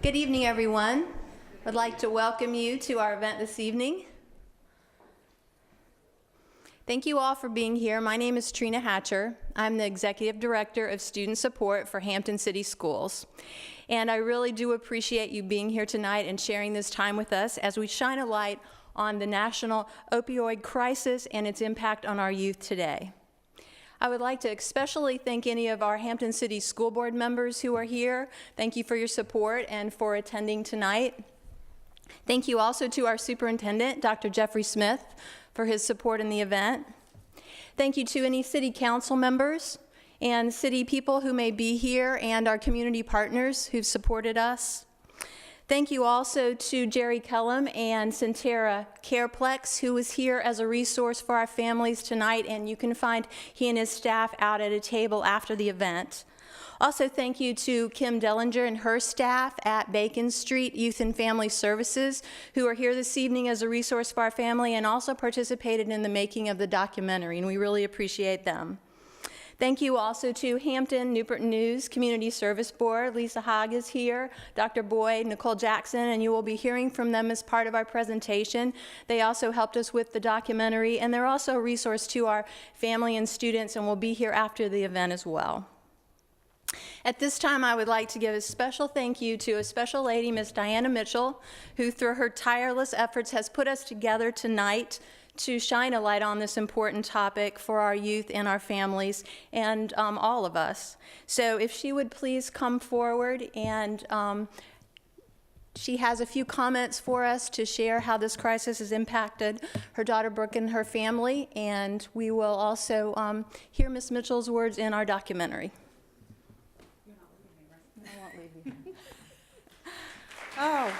Good evening, everyone. I'd like to welcome you to our event this evening. Thank you all for being here. My name is Trina Hatcher. I'm the Executive Director of Student Support for Hampton City Schools. And I really do appreciate you being here tonight and sharing this time with us as we shine a light on the national opioid crisis and its impact on our youth today. I would like to especially thank any of our Hampton City School Board members who are here. Thank you for your support and for attending tonight. Thank you also to our superintendent, Dr. Jeffrey Smith, for his support in the event. Thank you to any city council members and city people who may be here and our community partners who've supported us. Thank you also to Jerry Kellum and Centera Careplex, who was here as a resource for our families tonight, and you can find he and his staff out at a table after the event. Also, thank you to Kim Dellinger and her staff at Bacon Street Youth and Family Services, who are here this evening as a resource for our family and also participated in the making of the documentary, and we really appreciate them. Thank you also to Hampton Newport News Community Service Board. Lisa Haag is here, Dr. Boyd, Nicole Jackson, and you will be hearing from them as part of our presentation. They also helped us with the documentary, and they're also a resource to our family and students, and will be here after the event as well. At this time, I would like to give a special thank you to a special lady, Miss Diana Mitchell, who through her tireless efforts has put us together tonight to shine a light on this important topic for our youth and our families and all of us. So if she would please come forward, and she has a few comments for us to share how this crisis has impacted her daughter Brooke and her family, and we will also hear Ms. Mitchell's words in our documentary. You're not leaving me, right? I won't leave you. Oh.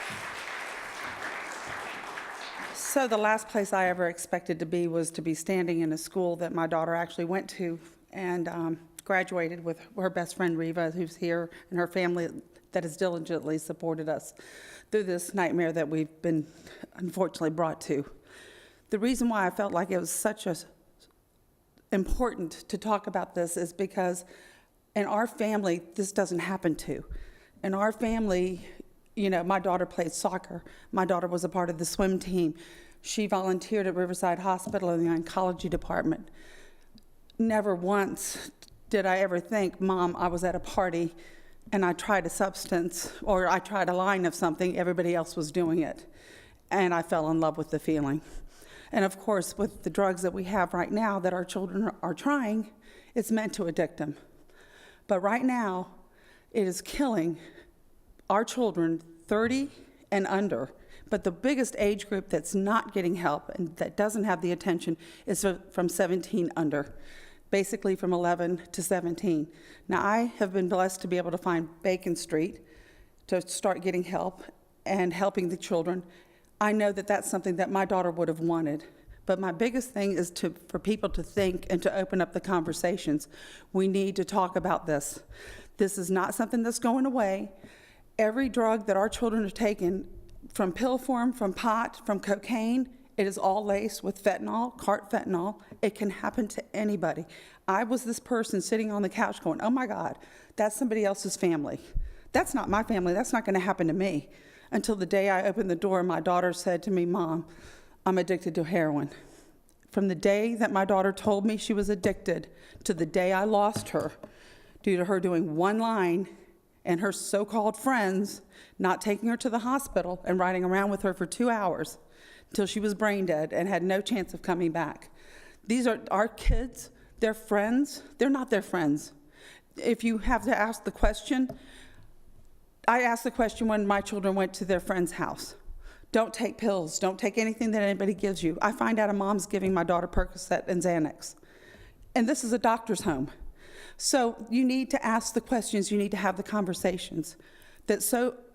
So the last place I ever expected to be was to be standing in a school that my daughter actually went to and graduated with her best friend Reva, who's here, and her family that has diligently supported us through this nightmare that we've been unfortunately brought to. The reason why I felt like it was such important to talk about this is because in our family, this doesn't happen to. In our family, you know, my daughter played soccer. My daughter was a part of the swim team. She volunteered at Riverside Hospital in the oncology department. Never once did I ever think, Mom, I was at a party and I tried a substance or I tried a line of something, everybody else was doing it. And I fell in love with the feeling. And of course, with the drugs that we have right now that our children are trying, it's meant to addict them. But right now, it is killing our children 30 and under, but the biggest age group that's not getting help and that doesn't have the attention is from 17 under, basically from 11 to 17. Now, I have been blessed to be able to find Bacon Street to start getting help and helping the children. I know that that's something that my daughter would have wanted, but my biggest thing is for people to think and to open up the conversations. We need to talk about this. This is not something that's going away. Every drug that our children are taking, from pill form, from pot, from cocaine, it is all laced with fentanyl, cart fentanyl. It can happen to anybody. I was this person sitting on the couch going, oh my God, that's somebody else's family. That's not my family. That's not going to happen to me. Until the day I opened the door, my daughter said to me, Mom, I'm addicted to heroin. From the day that my daughter told me she was addicted to the day I lost her due to her doing one line and her so-called friends not taking her to the hospital and riding around with her for 2 hours until she was brain dead and had no chance of coming back. These are our kids, their friends. They're not their friends. If you have to ask the question, I asked the question when my children went to their friend's house. Don't take pills. Don't take anything that anybody gives you. I find out a mom's giving my daughter Percocet and Xanax. And this is a doctor's home. So you need to ask the questions, you need to have the conversations.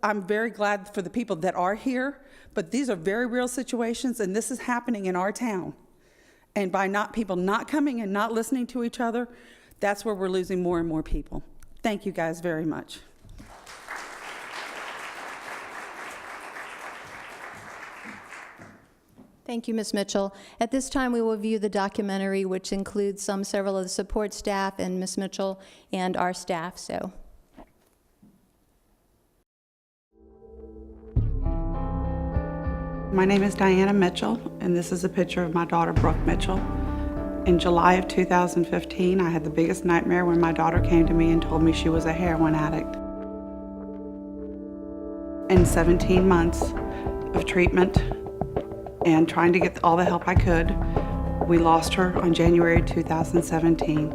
I'm very glad for the people that are here, but these are very real situations, and this is happening in our town. And by people not coming and not listening to each other, that's where we're losing more and more people. Thank you guys very much. Thank you, Ms. Mitchell. At this time, we will view the documentary, which includes several of the support staff and Ms. Mitchell and our staff. So. My name is Diana Mitchell, and this is a picture of my daughter, Brooke Mitchell. In July of 2015, I had the biggest nightmare when my daughter came to me and told me she was a heroin addict. In 17 months of treatment and trying to get all the help I could, we lost her on January 2017.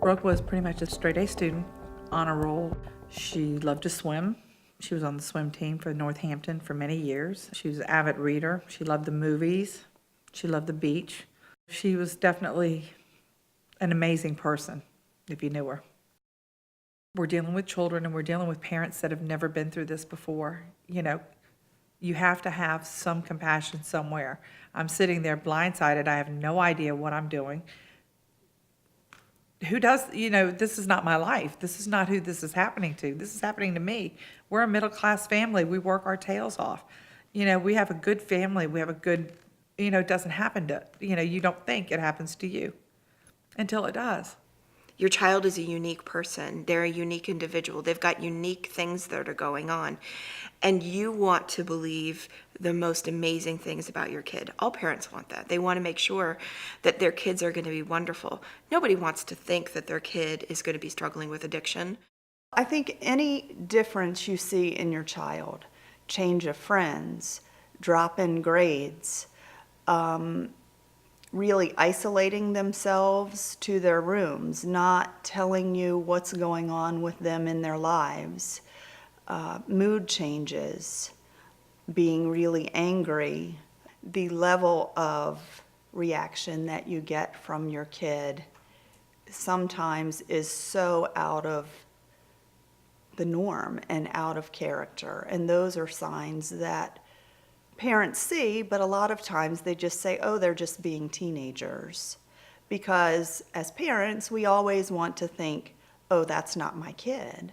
Brooke was pretty much a straight A student, honor roll. She loved to swim. She was on the swim team for Northampton for many years. She was an avid reader. She loved the movies. She loved the beach. She was definitely an amazing person, if you knew her. We're dealing with children and we're dealing with parents that have never been through this before. You know, you have to have some compassion somewhere. I'm sitting there blindsided. I have no idea what I'm doing. Who does, you know, this is not my life. This is not who this is happening to. This is happening to me. We're a middle-class family. We work our tails off. You know, we have a good family. We have a good, you know, it doesn't happen to, you know, you don't think it happens to you until it does. Your child is a unique person. They're a unique individual. They've got unique things that are going on. And you want to believe the most amazing things about your kid. All parents want that. They want to make sure that their kids are going to be wonderful. Nobody wants to think that their kid is going to be struggling with addiction. I think any difference you see in your child, change of friends, drop in grades, really isolating themselves to their rooms, not telling you what's going on with them in their lives, mood changes, being really angry, the level of reaction that you get from your kid sometimes is so out of the norm and out of character. And those are signs that parents see, but a lot of times they just say, oh, they're just being teenagers. Because as parents, we always want to think, oh, that's not my kid.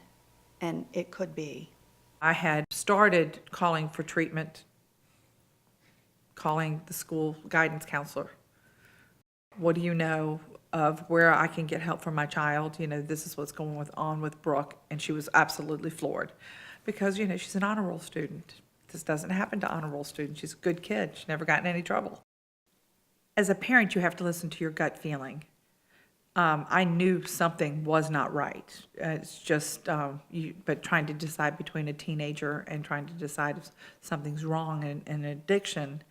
And it could be. I had started calling for treatment, calling the school guidance counselor. What do you know of where I can get help for my child? You know, this is what's going on with Brooke. And she was absolutely floored because, you know, she's an honor roll student. This doesn't happen to honor roll students. She's a good kid. She's never gotten in any trouble. As a parent, you have to listen to your gut feeling. I knew something was not right. It's just, but trying to decide between a teenager and trying to decide if something's wrong in an addiction,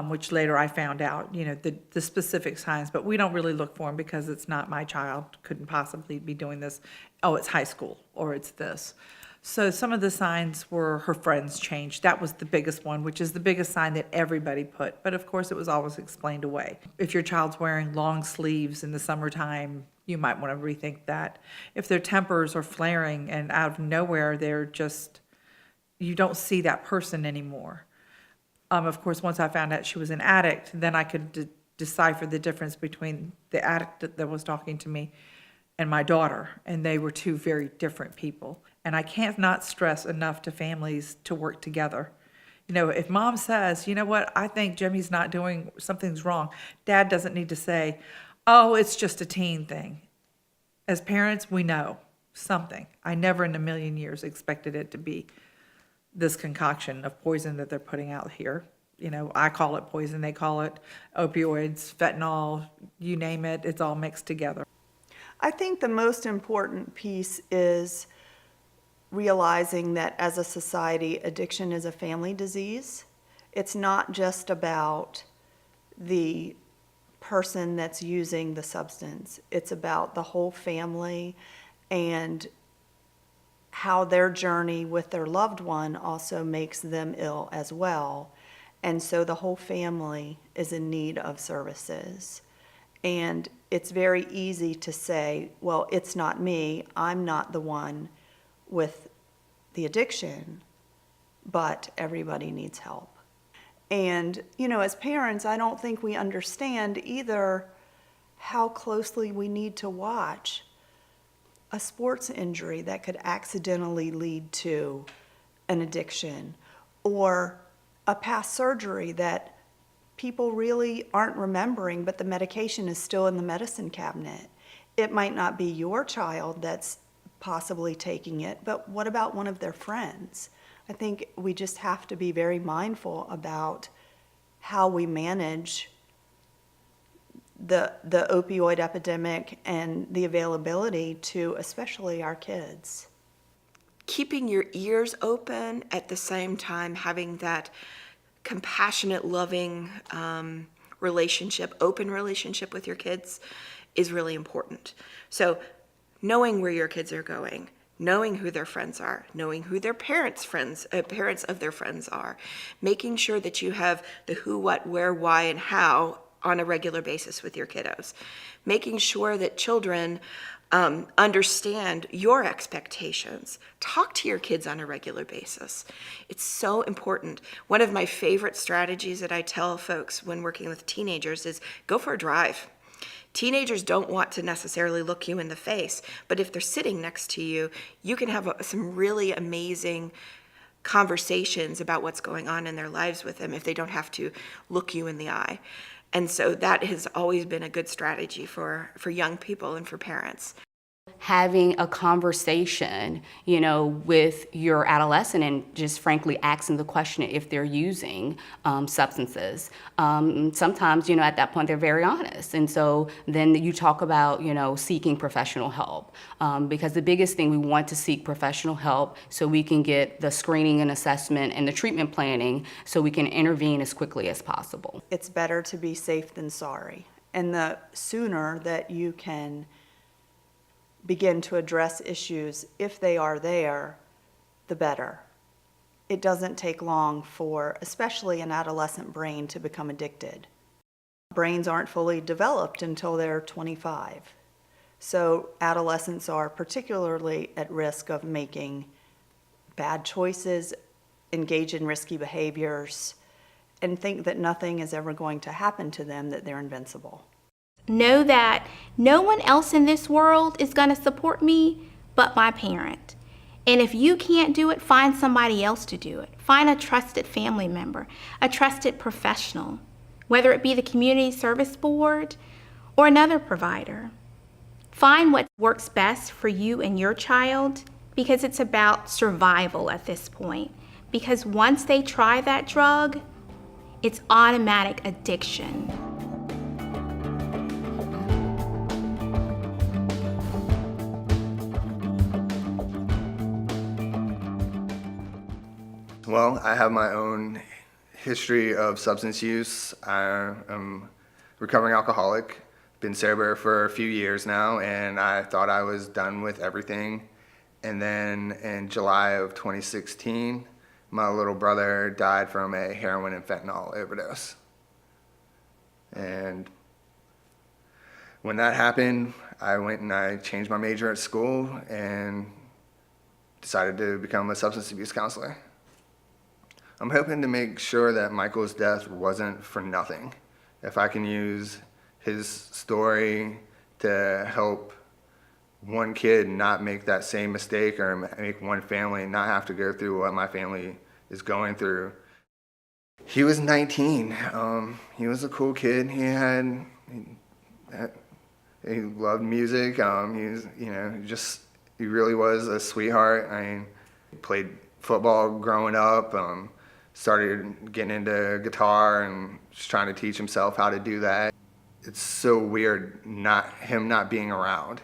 which later I found out, you know, the specific signs, but we don't really look for them because it's not my child, couldn't possibly be doing this. Oh, it's high school, or it's this. So some of the signs were her friends changed. That was the biggest one, which is the biggest sign that everybody put. But of course, it was always explained away. If your child's wearing long sleeves in the summertime, you might want to rethink that. If their tempers are flaring and out of nowhere, they're just, you don't see that person anymore. Of course, once I found out she was an addict, then I could decipher the difference between the addict that was talking to me and my daughter, and they were two very different people. And I can't not stress enough to families to work together. You know, if mom says, you know what, I think Jimmy's not doing, something's wrong, dad doesn't need to say, oh, it's just a teen thing. As parents, we know something. I never in a million years expected it to be this concoction of poison that they're putting out here. You know, I call it poison, they call it opioids, fentanyl, you name it, it's all mixed together. I think the most important piece is realizing that as a society, addiction is a family disease. It's not just about the person that's using the substance. It's about the whole family and how their journey with their loved one also makes them ill as well. And so the whole family is in need of services. And it's very easy to say, well, it's not me, I'm not the one with the addiction, but everybody needs help. And, you know, as parents, I don't think we understand either how closely we need to watch a sports injury that could accidentally lead to an addiction, or a past surgery that people really aren't remembering, but the medication is still in the medicine cabinet. It might not be your child that's possibly taking it, but what about one of their friends? I think we just have to be very mindful about how we manage the opioid epidemic and the availability to especially our kids. Keeping your ears open at the same time, having that compassionate, loving relationship, open relationship with your kids is really important. So knowing where your kids are going, knowing who their friends are, knowing who their parents of their friends are, making sure that you have the who, what, where, why, and how on a regular basis with your kiddos, making sure that children understand your expectations. Talk to your kids on a regular basis. It's so important. One of my favorite strategies that I tell folks when working with teenagers is go for a drive. Teenagers don't want to necessarily look you in the face, but if they're sitting next to you, you can have some really amazing conversations about what's going on in their lives with them if they don't have to look you in the eye. And so that has always been a good strategy for young people and for parents. Having a conversation, with your adolescent and just frankly asking the question if they're using substances. Sometimes, at that point, they're very honest. And so then you talk about, seeking professional help. Because the biggest thing, we want to seek professional help so we can get the screening and assessment and the treatment planning so we can intervene as quickly as possible. It's better to be safe than sorry. And the sooner that you can begin to address issues, if they are there, the better. It doesn't take long for, especially an adolescent brain, to become addicted. Brains aren't fully developed until they're 25. So adolescents are particularly at risk of making bad choices, engage in risky behaviors, and think that nothing is ever going to happen to them, that they're invincible. Know that no one else in this world is going to support me but my parent. And if you can't do it, find somebody else to do it. Find a trusted family member, a trusted professional, whether it be the community service board or another provider. Find what works best for you and your child, because it's about survival at this point. Because once they try that drug, it's automatic addiction. Well, I have my own history of substance use. I am a recovering alcoholic, been sober for a few years now, and I thought I was done with everything. And then in July of 2016, my little brother died from a heroin and fentanyl overdose. And when that happened, I went and I changed my major at school and decided to become a substance abuse counselor. I'm hoping to make sure that Michael's death wasn't for nothing. If I can use his story to help one kid not make that same mistake, or make one family not have to go through what my family is going through. He was 19. He was a cool kid. He loved music. He really was a sweetheart. He played football growing up. Started getting into guitar and just trying to teach himself how to do that. It's so weird him not being around.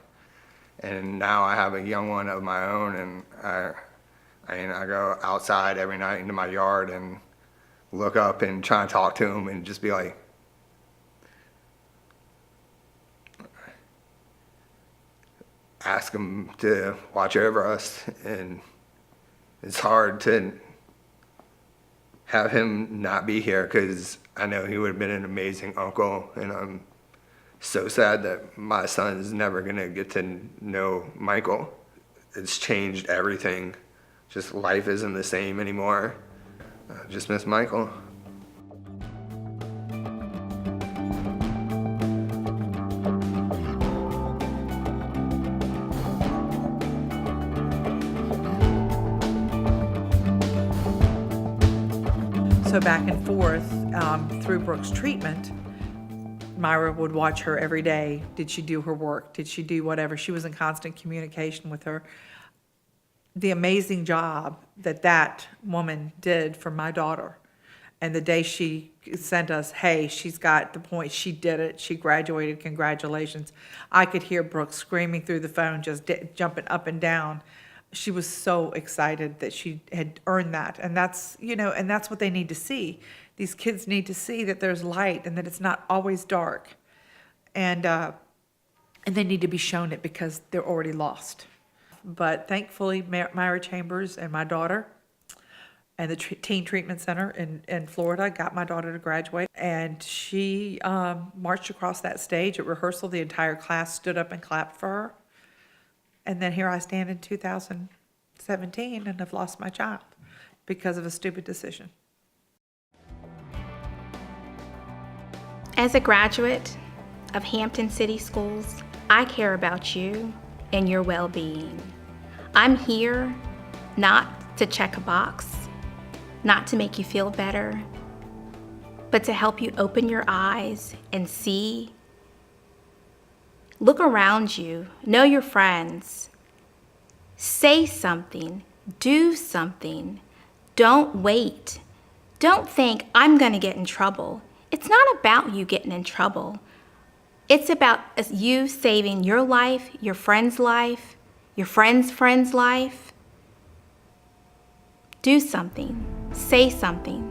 And now I have a young one of my own, and I go outside every night into my yard and look up and try and talk to him and just be like, ask him to watch over us. And it's hard to have him not be here, because I know he would have been an amazing uncle, and I'm so sad that my son is never gonna get to know Michael. It's changed everything. Just life isn't the same anymore. I just miss Michael. So back and forth through Brooke's treatment, Myra would watch her every day. Did she do her work? Did she do whatever? She was in constant communication with her. The amazing job that that woman did for my daughter. And the day she sent us, hey, she's got the point, she did it, she graduated, congratulations. I could hear Brooke screaming through the phone, just jumping up and down. She was so excited that she had earned that. And that's, you know, and that's what they need to see. These kids need to see that there's light and that it's not always dark. And they need to be shown it because they're already lost. But thankfully, Myra Chambers and my daughter and the Teen Treatment Center in Florida got my daughter to graduate. And she marched across that stage at rehearsal. The entire class stood up and clapped for her. And then here I stand in 2017 and have lost my child because of a stupid decision. As a graduate of Hampton City Schools, I care about you and your well-being. I'm here not to check a box, not to make you feel better, but to help you open your eyes and see. Look around you, know your friends. Say something, do something. Don't wait. Don't think, I'm gonna get in trouble. It's not about you getting in trouble. It's about you saving your life, your friend's life, your friend's friend's life. Do something. Say something.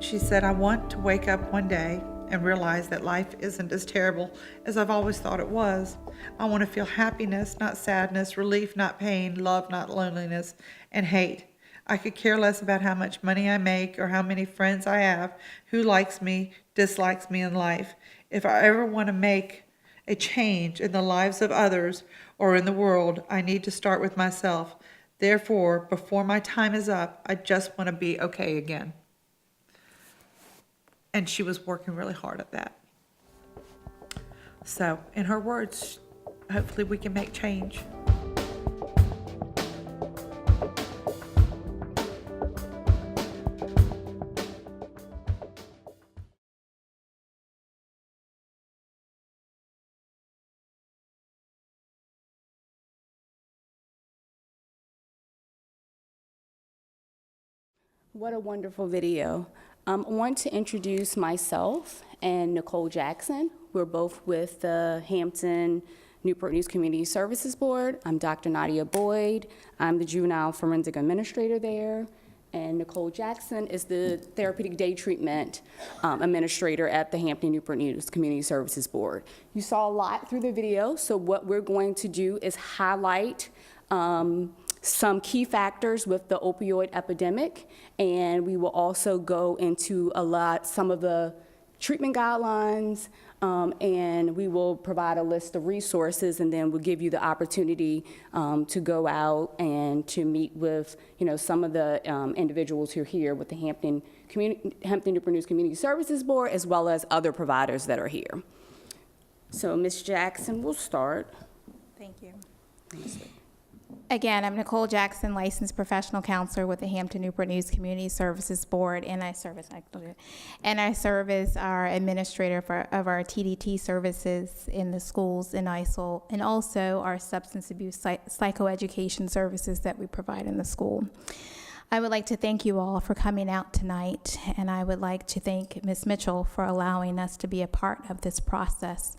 She said, I want to wake up one day and realize that life isn't as terrible as I've always thought it was. I want to feel happiness, not sadness, relief, not pain, love, not loneliness, and hate. I could care less about how much money I make or how many friends I have, who likes me, dislikes me in life. If I ever want to make a change in the lives of others or in the world, I need to start with myself. Therefore, before my time is up, I just want to be okay again. And she was working really hard at that. So, in her words, hopefully we can make change. What a wonderful video. I want to introduce myself and Nicole Jackson. We're both with the Hampton Newport News Community Services Board. I'm Dr. Nadia Boyd. I'm the juvenile forensic administrator there. And Nicole Jackson is the therapeutic day treatment administrator at the Hampton Newport News Community Services Board. You saw a lot through the video, so what we're going to do is highlight some key factors with the opioid epidemic, and we will also go into some of the treatment guidelines, and we will provide a list of resources, and then we'll give you the opportunity to go out and to meet with, some of the individuals who are here with the Hampton Newport News Community Services Board, as well as other providers that are here. So, Ms. Jackson, we'll start. Thank you. Again, I'm Nicole Jackson, licensed professional counselor with the Hampton Newport News Community Services Board, and I serve as our administrator of our TDT services in the schools in ISIL, and also our substance abuse psychoeducation services that we provide in the school. I would like to thank you all for coming out tonight, and I would like to thank Ms. Mitchell for allowing us to be a part of this process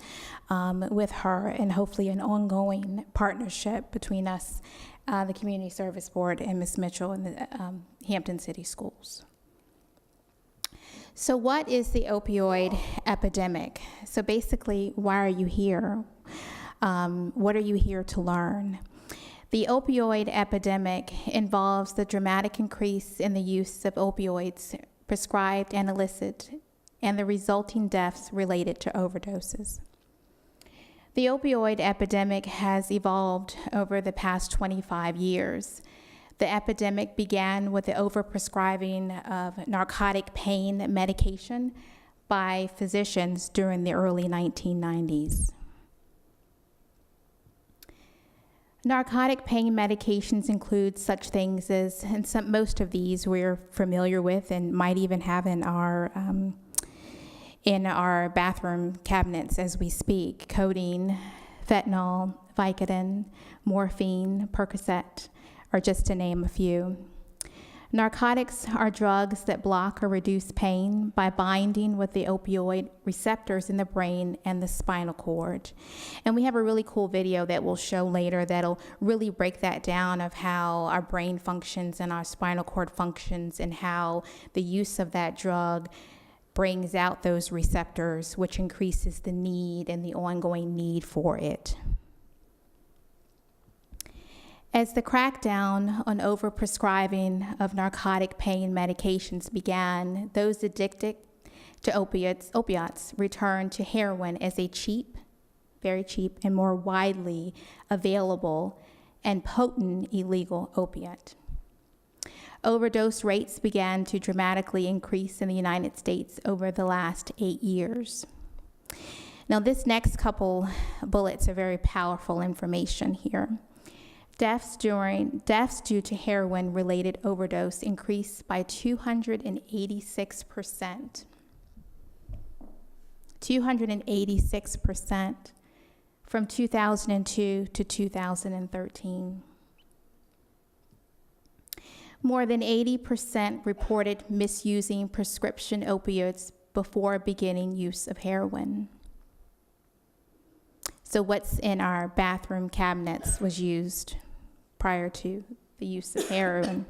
with her, and hopefully an ongoing partnership between us, the Community Service Board, and Ms. Mitchell and the Hampton City Schools. So what is the opioid epidemic? So basically, why are you here? What are you here to learn? The opioid epidemic involves the dramatic increase in the use of opioids, prescribed and illicit, and the resulting deaths related to overdoses. The opioid epidemic has evolved over the past 25 years. The epidemic began with the overprescribing of narcotic pain medication by physicians during the early 1990s. Narcotic pain medications include such things as, and most of these we're familiar with and might even have in our bathroom cabinets as we speak: codeine, fentanyl, Vicodin, morphine, Percocet, or just to name a few. Narcotics are drugs that block or reduce pain by binding with the opioid receptors in the brain and the spinal cord. And we have a really cool video that we'll show later that'll really break that down of how our brain functions and our spinal cord functions, and how the use of that drug brings out those receptors, which increases the need and the ongoing need for it. As the crackdown on overprescribing of narcotic pain medications began, those addicted to opiates returned to heroin as a cheap, very cheap, and more widely available and potent illegal opiate. Overdose rates began to dramatically increase in the United States over the last 8 years. Now, this next couple bullets are very powerful information here. Deaths due to heroin-related overdose increased by 286%. 286% from 2002 to 2013. More than 80% reported misusing prescription opioids before beginning use of heroin. So what's in our bathroom cabinets was used prior to the use of heroin.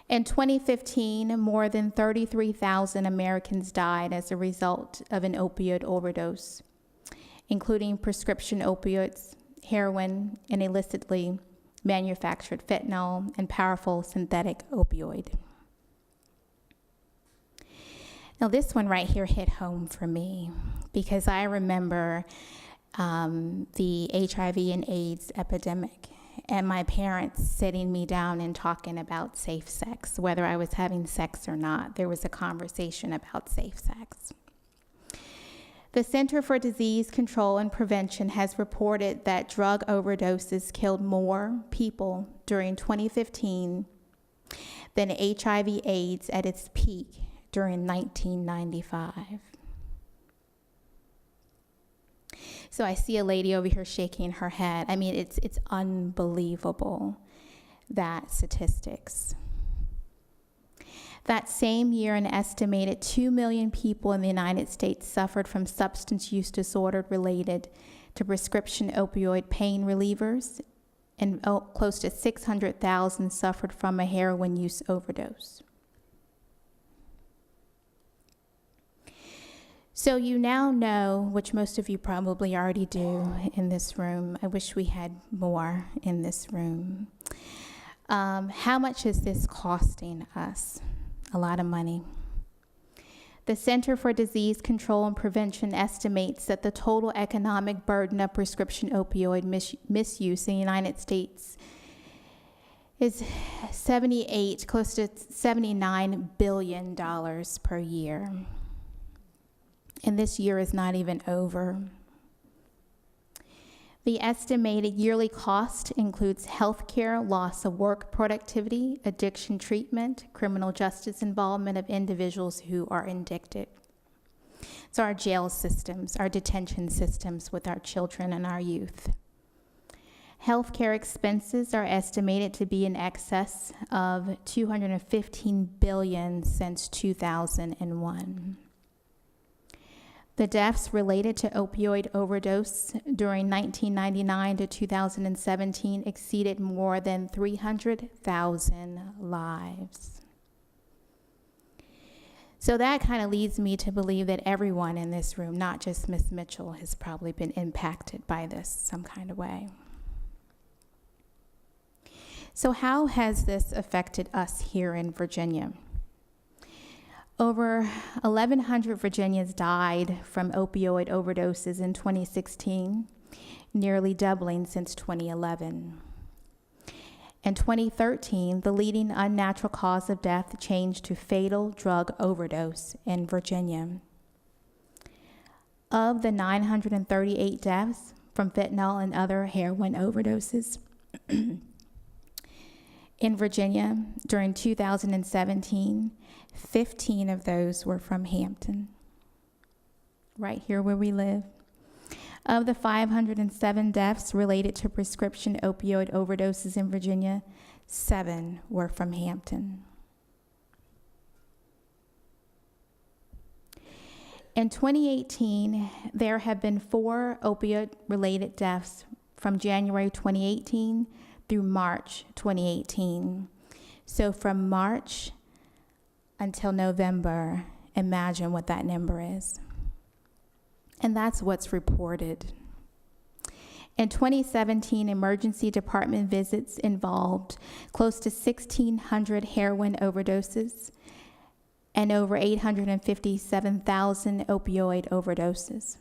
In 2015, more than 33,000 Americans died as a result of an opioid overdose, including prescription opioids, heroin, and illicitly manufactured fentanyl, and powerful synthetic opioid. Now, this one right here hit home for me because I remember the HIV and AIDS epidemic, and my parents sitting me down and talking about safe sex, whether I was having sex or not. There was a conversation about safe sex. The Center for Disease Control and Prevention has reported that drug overdoses killed more people during 2015 than HIV/AIDS at its peak during 1995. So I see a lady over here shaking her head. I mean, it's unbelievable, that statistics. That same year, an estimated 2 million people in the United States suffered from substance use disorder related to prescription opioid pain relievers, and close to 600,000 suffered from a heroin use overdose. So you now know, which most of you probably already do in this room, I wish we had more in this room, how much is this costing us? A lot of money. The Center for Disease Control and Prevention estimates that the total economic burden of prescription opioid misuse in the United States is close to $79 billion per year. And this year is not even over. The estimated yearly cost includes healthcare, loss of work productivity, addiction treatment, criminal justice involvement of individuals who are addicted. So our jail systems, our detention systems with our children and our youth. Healthcare expenses are estimated to be in excess of $215 billion since 2001. The deaths related to opioid overdose during 1999 to 2017 exceeded more than 300,000 lives. So that kind of leads me to believe that everyone in this room, not just Ms. Mitchell, has probably been impacted by this some kind of way. So how has this affected us here in Virginia? Over 1,100 Virginians died from opioid overdoses in 2016, nearly doubling since 2011. In 2013, the leading unnatural cause of death changed to fatal drug overdose in Virginia. Of the 938 deaths, from fentanyl and other heroin overdoses. In Virginia, during 2017, 15 of those were from Hampton, right here where we live. Of the 507 deaths related to prescription opioid overdoses in Virginia, 7 were from Hampton. In 2018, there have been 4 opioid-related deaths from January 2018 through March 2018. So from March until November, imagine what that number is. And that's what's reported. In 2017, emergency department visits involved close to 1,600 heroin overdoses and over 857,000 opioid overdoses.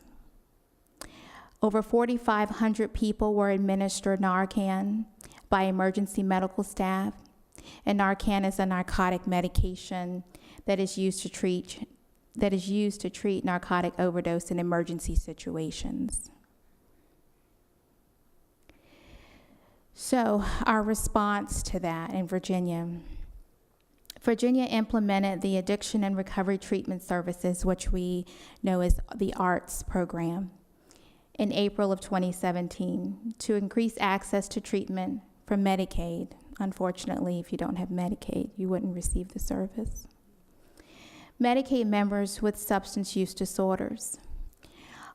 Over 4,500 people were administered Narcan by emergency medical staff, and Narcan is a narcotic medication that is used to treat narcotic overdose in emergency situations. So our response to that in Virginia implemented the Addiction and Recovery Treatment Services, which we know as the ARTS program, in April of 2017 to increase access to treatment for Medicaid. Unfortunately, if you don't have Medicaid, you wouldn't receive the service. Medicaid members with substance use disorders.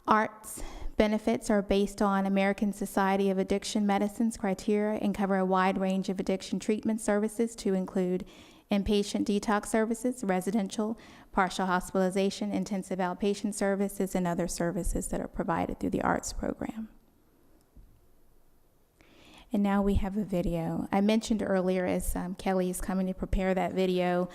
ARTS benefits are based on American Society of Addiction Medicine's criteria and cover a wide range of addiction treatment services to include inpatient detox services, residential, partial hospitalization, intensive outpatient services, and other services that are provided through the ARTS program. And now we have a video. I mentioned earlier as Kelly is coming to prepare that video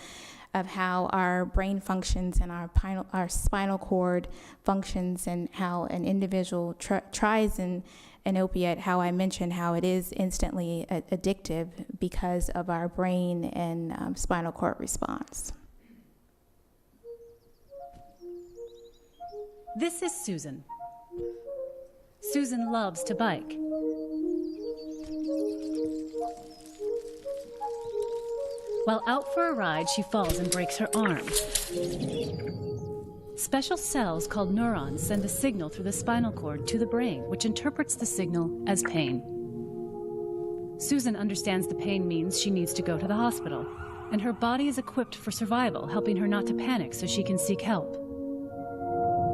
of how our brain functions and our spinal cord functions and how an individual tries an opiate, how I mentioned how it is instantly addictive because of our brain and spinal cord response. This is Susan. Susan loves to bike. While out for a ride, she falls and breaks her arm. Special cells called neurons send a signal through the spinal cord to the brain, which interprets the signal as pain. Susan understands the pain means she needs to go to the hospital, and her body is equipped for survival, helping her not to panic so she can seek help.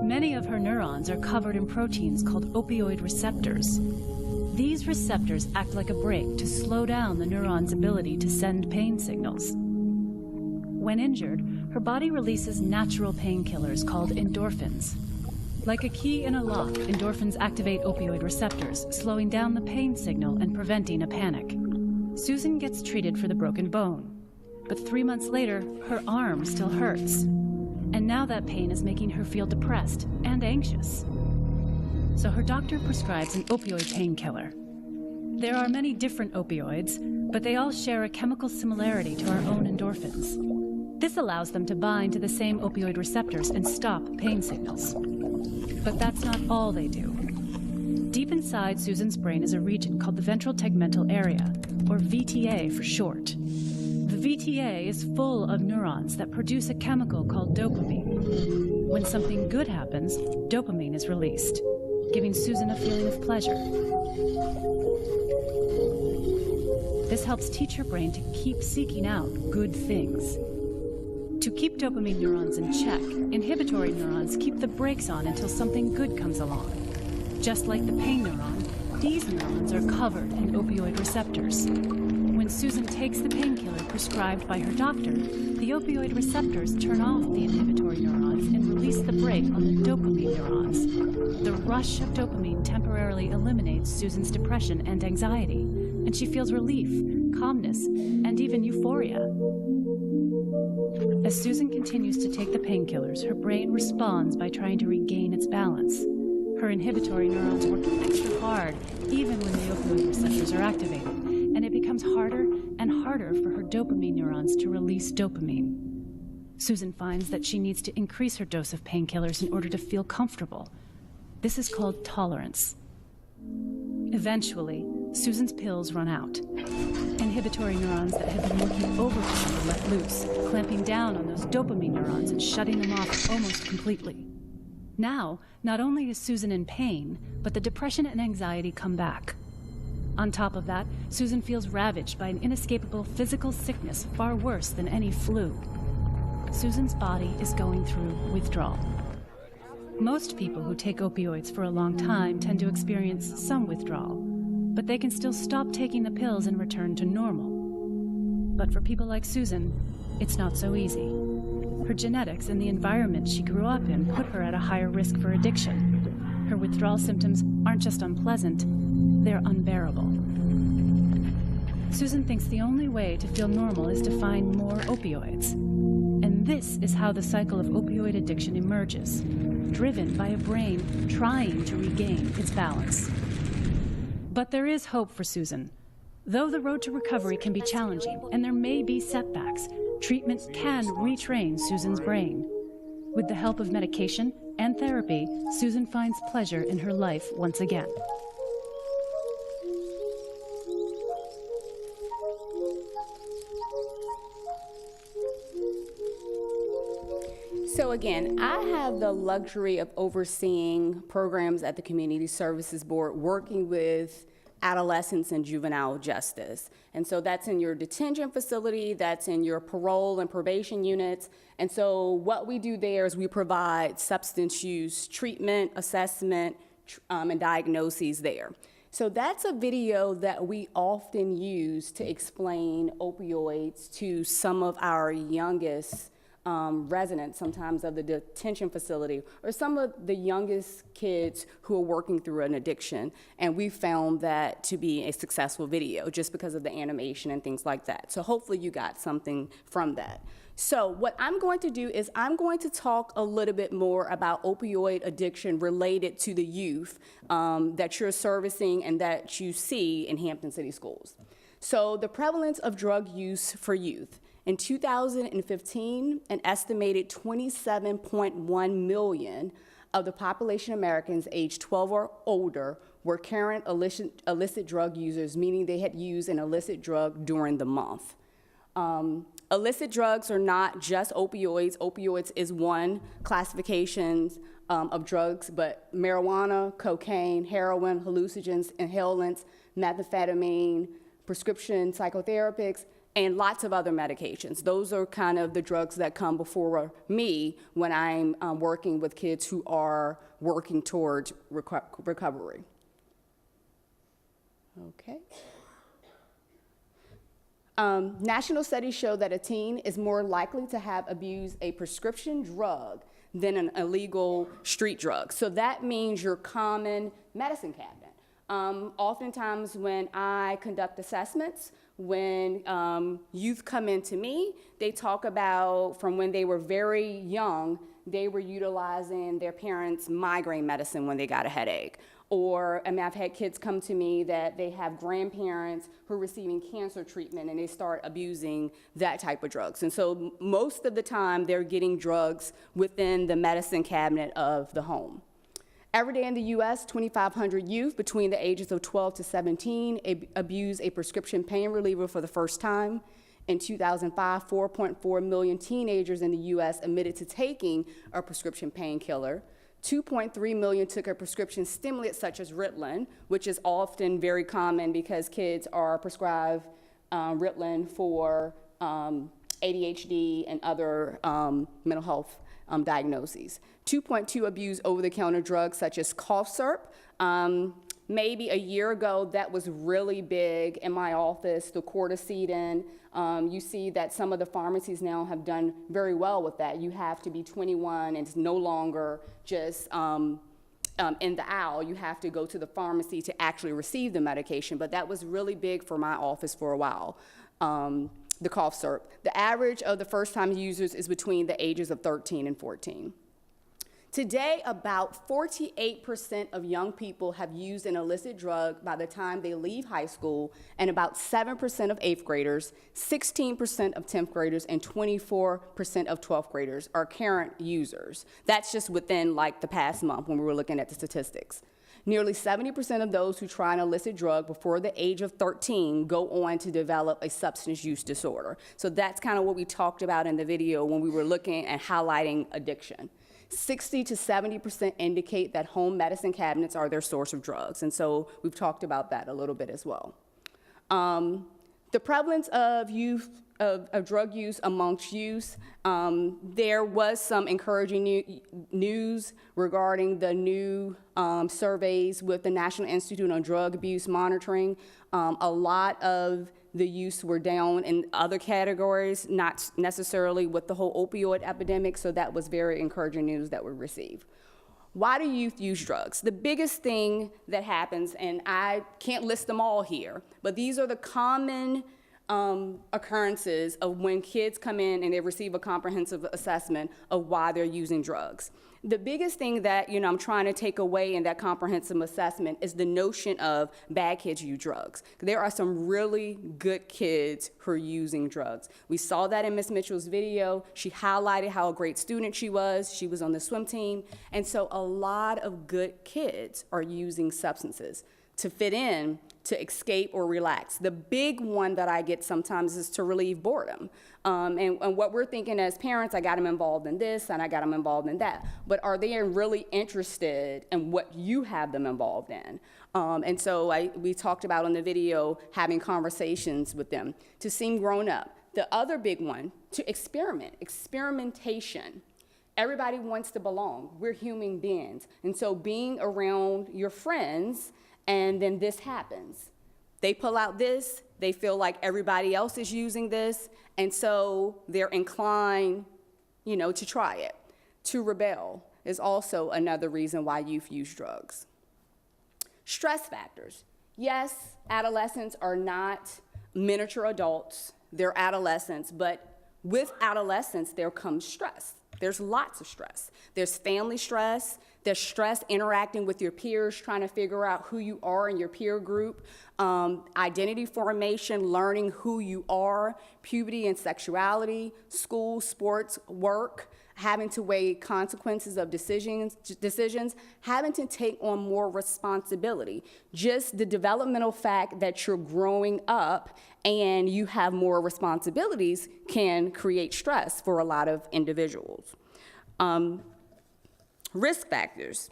Many of her neurons are covered in proteins called opioid receptors. These receptors act like a brake to slow down the neuron's ability to send pain signals. When injured, her body releases natural painkillers called endorphins. Like a key in a lock, endorphins activate opioid receptors, slowing down the pain signal and preventing a panic. Susan gets treated for the broken bone, but 3 months later, her arm still hurts. And now that pain is making her feel depressed and anxious. So her doctor prescribes an opioid painkiller. There are many different opioids, but they all share a chemical similarity to our own endorphins. This allows them to bind to the same opioid receptors and stop pain signals. But that's not all they do. Deep inside Susan's brain is a region called the ventral tegmental area, or VTA for short. The VTA is full of neurons that produce a chemical called dopamine. When something good happens, dopamine is released, giving Susan a feeling of pleasure. This helps teach her brain to keep seeking out good things. To keep dopamine neurons in check, inhibitory neurons keep the brakes on until something good comes along. Just like the pain neuron, these neurons are covered in opioid receptors. When Susan takes the painkiller prescribed by her doctor, the opioid receptors turn off the inhibitory neurons and release the brake on the dopamine neurons. The rush of dopamine temporarily eliminates Susan's depression and anxiety, and she feels relief, calmness, and even euphoria. As Susan continues to take the painkillers, her brain responds by trying to regain its balance. Her inhibitory neurons work extra hard, even when the opioid receptors are activated, and it becomes harder and harder for her dopamine neurons to release dopamine. Susan finds that she needs to increase her dose of painkillers in order to feel comfortable. This is called tolerance. Eventually, Susan's pills run out. Inhibitory neurons that had been working overtime are let loose, clamping down on those dopamine neurons and shutting them off almost completely. Now, not only is Susan in pain, but the depression and anxiety come back. On top of that, Susan feels ravaged by an inescapable physical sickness far worse than any flu. Susan's body is going through withdrawal. Most people who take opioids for a long time tend to experience some withdrawal, but they can still stop taking the pills and return to normal. But for people like Susan, it's not so easy. Her genetics and the environment she grew up in put her at a higher risk for addiction. Her withdrawal symptoms aren't just unpleasant, they're unbearable. Susan thinks the only way to feel normal is to find more opioids. And this is how the cycle of opioid addiction emerges, driven by a brain trying to regain its balance. But there is hope for Susan. Though the road to recovery can be challenging and there may be setbacks, treatment can retrain Susan's brain. With the help of medication and therapy, Susan finds pleasure in her life once again. So again, I have the luxury of overseeing programs at the Community Services Board, working with adolescents and juvenile justice. And so that's in your detention facility, that's in your parole and probation units. And so what we do there is we provide substance use treatment, assessment, and diagnoses there. So that's a video that we often use to explain opioids to some of our youngest residents, sometimes of the detention facility, or some of the youngest kids who are working through an addiction. And we found that to be a successful video just because of the animation and things like that. So hopefully you got something from that. So what I'm going to do is I'm going to talk a little bit more about opioid addiction related to the youth that you're servicing and that you see in Hampton City Schools. So the prevalence of drug use for youth. In 2015, an estimated 27.1 million of the population of Americans aged 12 or older were current illicit drug users, meaning they had used an illicit drug during the month. Illicit drugs are not just opioids. Opioids is one classification of drugs, but marijuana, cocaine, heroin, hallucinogens, inhalants, methamphetamine, prescription psychotherapics, and lots of other medications. Those are kind of the drugs that come before me when I'm working with kids who are working towards recovery. Okay. National studies show that a teen is more likely to have abused a prescription drug than an illegal street drug. So that means your common medicine cabinet. Oftentimes when I conduct assessments, when youth come into me, they talk about from when they were very young, they were utilizing their parents' migraine medicine when they got a headache. Or I've had kids come to me that they have grandparents who are receiving cancer treatment and they start abusing that type of drugs. And so most of the time they're getting drugs within the medicine cabinet of the home. Every day in the U.S., 2,500 youth between the ages of 12 to 17 abuse a prescription pain reliever for the first time. In 2005, 4.4 million teenagers in the U.S. admitted to taking a prescription painkiller. 2.3 million took a prescription stimulant such as Ritalin, which is often very common because kids are prescribed Ritalin for ADHD and other mental health diagnoses. 2.2 abuse over-the-counter drugs such as cough syrup. Maybe a year ago, that was really big in my office, the Corticidin. You see that some of the pharmacies now have done very well with that. You have to be 21 and it's no longer just in the aisle. You have to go to the pharmacy to actually receive the medication, but that was really big for my office for a while. The cough syrup. The average of the first-time users is between the ages of 13 and 14. Today, about 48% of young people have used an illicit drug by the time they leave high school, and about 7% of 8th graders, 16% of 10th graders, and 24% of 12th graders are current users. That's just within like the past month when we were looking at the statistics. Nearly 70% of those who try an illicit drug before the age of 13 go on to develop a substance use disorder. So that's kind of what we talked about in the video when we were looking and highlighting addiction. 60 to 70% indicate that home medicine cabinets are their source of drugs. And so we've talked about that a little bit as well. The prevalence of drug use amongst youth, there was some encouraging news regarding the new surveys with the National Institute on Drug Abuse Monitoring. A lot of the youths were down in other categories, not necessarily with the whole opioid epidemic, so that was very encouraging news that we received. Why do youth use drugs? The biggest thing that happens, and I can't list them all here, but these are the common occurrences of when kids come in and they receive a comprehensive assessment of why they're using drugs. The biggest thing that I'm trying to take away in that comprehensive assessment is the notion of bad kids use drugs. There are some really good kids who are using drugs. We saw that in Ms. Mitchell's video. She highlighted how a great student she was. She was on the swim team. And so a lot of good kids are using substances to fit in, to escape or relax. The big one that I get sometimes is to relieve boredom. And what we're thinking as parents, I got them involved in this and I got them involved in that. But are they really interested in what you have them involved in? And so we talked about on the video having conversations with them to seem grown up. The other big one, to experiment, experimentation. Everybody wants to belong. We're human beings. And so being around your friends, and then this happens. They pull out this, they feel like everybody else is using this, and so they're inclined, to try it. To rebel is also another reason why youth use drugs. Stress factors. Yes, adolescents are not miniature adults, they're adolescents, but with adolescence there comes stress. There's lots of stress. There's family stress. There's stress interacting with your peers, trying to figure out who you are in your peer group. Identity formation, learning who you are, puberty and sexuality, school, sports, work, having to weigh consequences of decisions, having to take on more responsibility. Just the developmental fact that you're growing up and you have more responsibilities can create stress for a lot of individuals. Risk factors.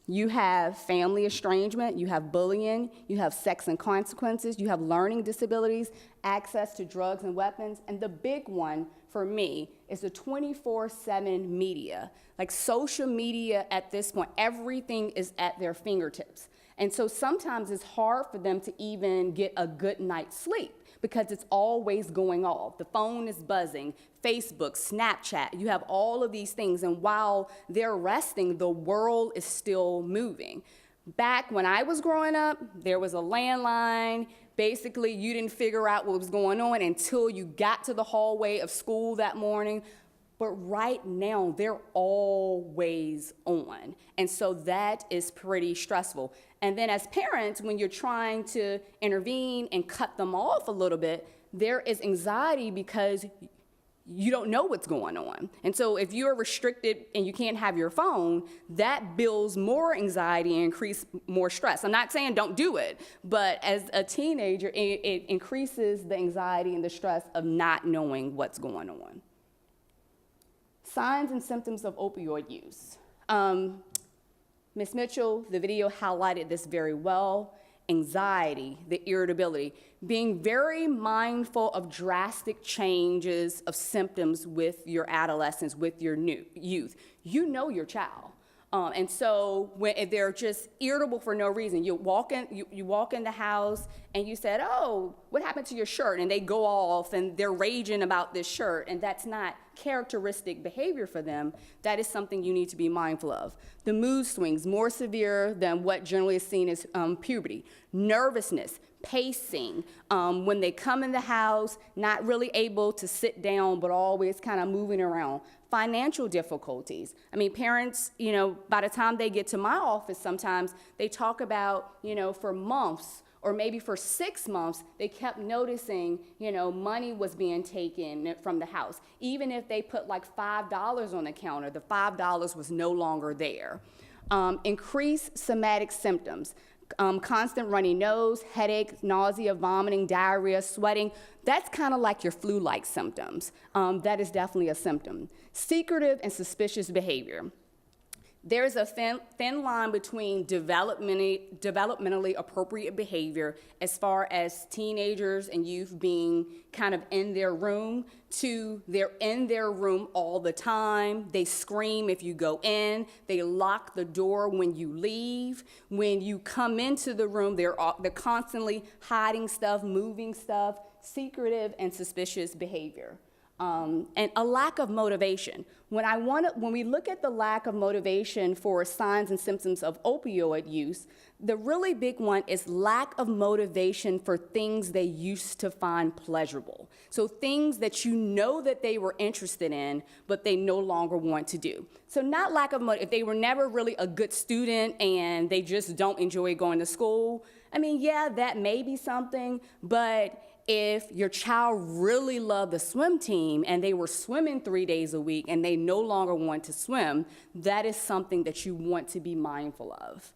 You have family estrangement, you have bullying, you have sex and consequences, you have learning disabilities, access to drugs and weapons, and the big one for me is the 24/7 media. Like social media at this point, everything is at their fingertips. And so sometimes it's hard for them to even get a good night's sleep because it's always going off. The phone is buzzing, Facebook, Snapchat, you have all of these things, and while they're resting, the world is still moving. Back when I was growing up, there was a landline. Basically, you didn't figure out what was going on until you got to the hallway of school that morning. But right now, they're always on. And so that is pretty stressful. And then as parents, when you're trying to intervene and cut them off a little bit, there is anxiety because you don't know what's going on. And so if you're restricted and you can't have your phone, that builds more anxiety and increase more stress. I'm not saying don't do it, but as a teenager, it increases the anxiety and the stress of not knowing what's going on. Signs and symptoms of opioid use. Ms. Mitchell, the video highlighted this very well. Anxiety, the irritability, being very mindful of drastic changes of symptoms with your adolescents, with your youth. You know your child. And so when they're just irritable for no reason, you walk in the house and you said, "Oh, what happened to your shirt?" And they go off and they're raging about this shirt, and that's not characteristic behavior for them. That is something you need to be mindful of. The mood swings, more severe than what generally is seen as puberty. Nervousness, pacing, when they come in the house, not really able to sit down, but always kind of moving around. Financial difficulties. I mean, parents, by the time they get to my office, sometimes they talk about, for months or maybe for 6 months, they kept noticing, money was being taken from the house. Even if they put like $5 on the counter, the $5 was no longer there. Increased somatic symptoms. Constant runny nose, headache, nausea, vomiting, diarrhea, sweating. That's kind of like your flu-like symptoms. That is definitely a symptom. Secretive and suspicious behavior. There's a thin line between developmentally appropriate behavior as far as teenagers and youth being kind of in their room to they're in their room all the time. They scream if you go in. They lock the door when you leave. When you come into the room, they're constantly hiding stuff, moving stuff, secretive and suspicious behavior. And a lack of motivation. When we look at the lack of motivation for signs and symptoms of opioid use, the really big one is lack of motivation for things they used to find pleasurable. So things that you know that they were interested in, but they no longer want to do. So not lack of motivation. If they were never really a good student and they just don't enjoy going to school, I mean, yeah, that may be something, but if your child really loved the swim team and they were swimming 3 days a week and they no longer want to swim, that is something that you want to be mindful of.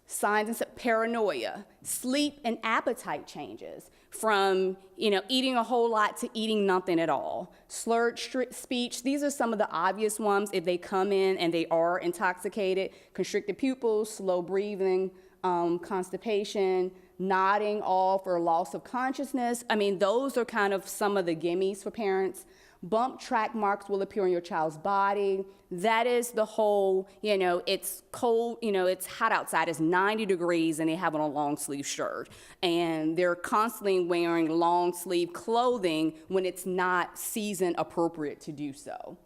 Signs and paranoia, sleep and appetite changes from eating a whole lot to eating nothing at all. Slurred speech, these are some of the obvious ones if they come in and they are intoxicated. Constricted pupils, slow breathing, constipation, nodding off or loss of consciousness. I mean, those are kind of some of the gimmies for parents. Bump track marks will appear on your child's body. That is the whole, it's cold, it's hot outside, it's 90 degrees, and they have on a long sleeve shirt. And they're constantly wearing long sleeve clothing when it's not season appropriate to do so.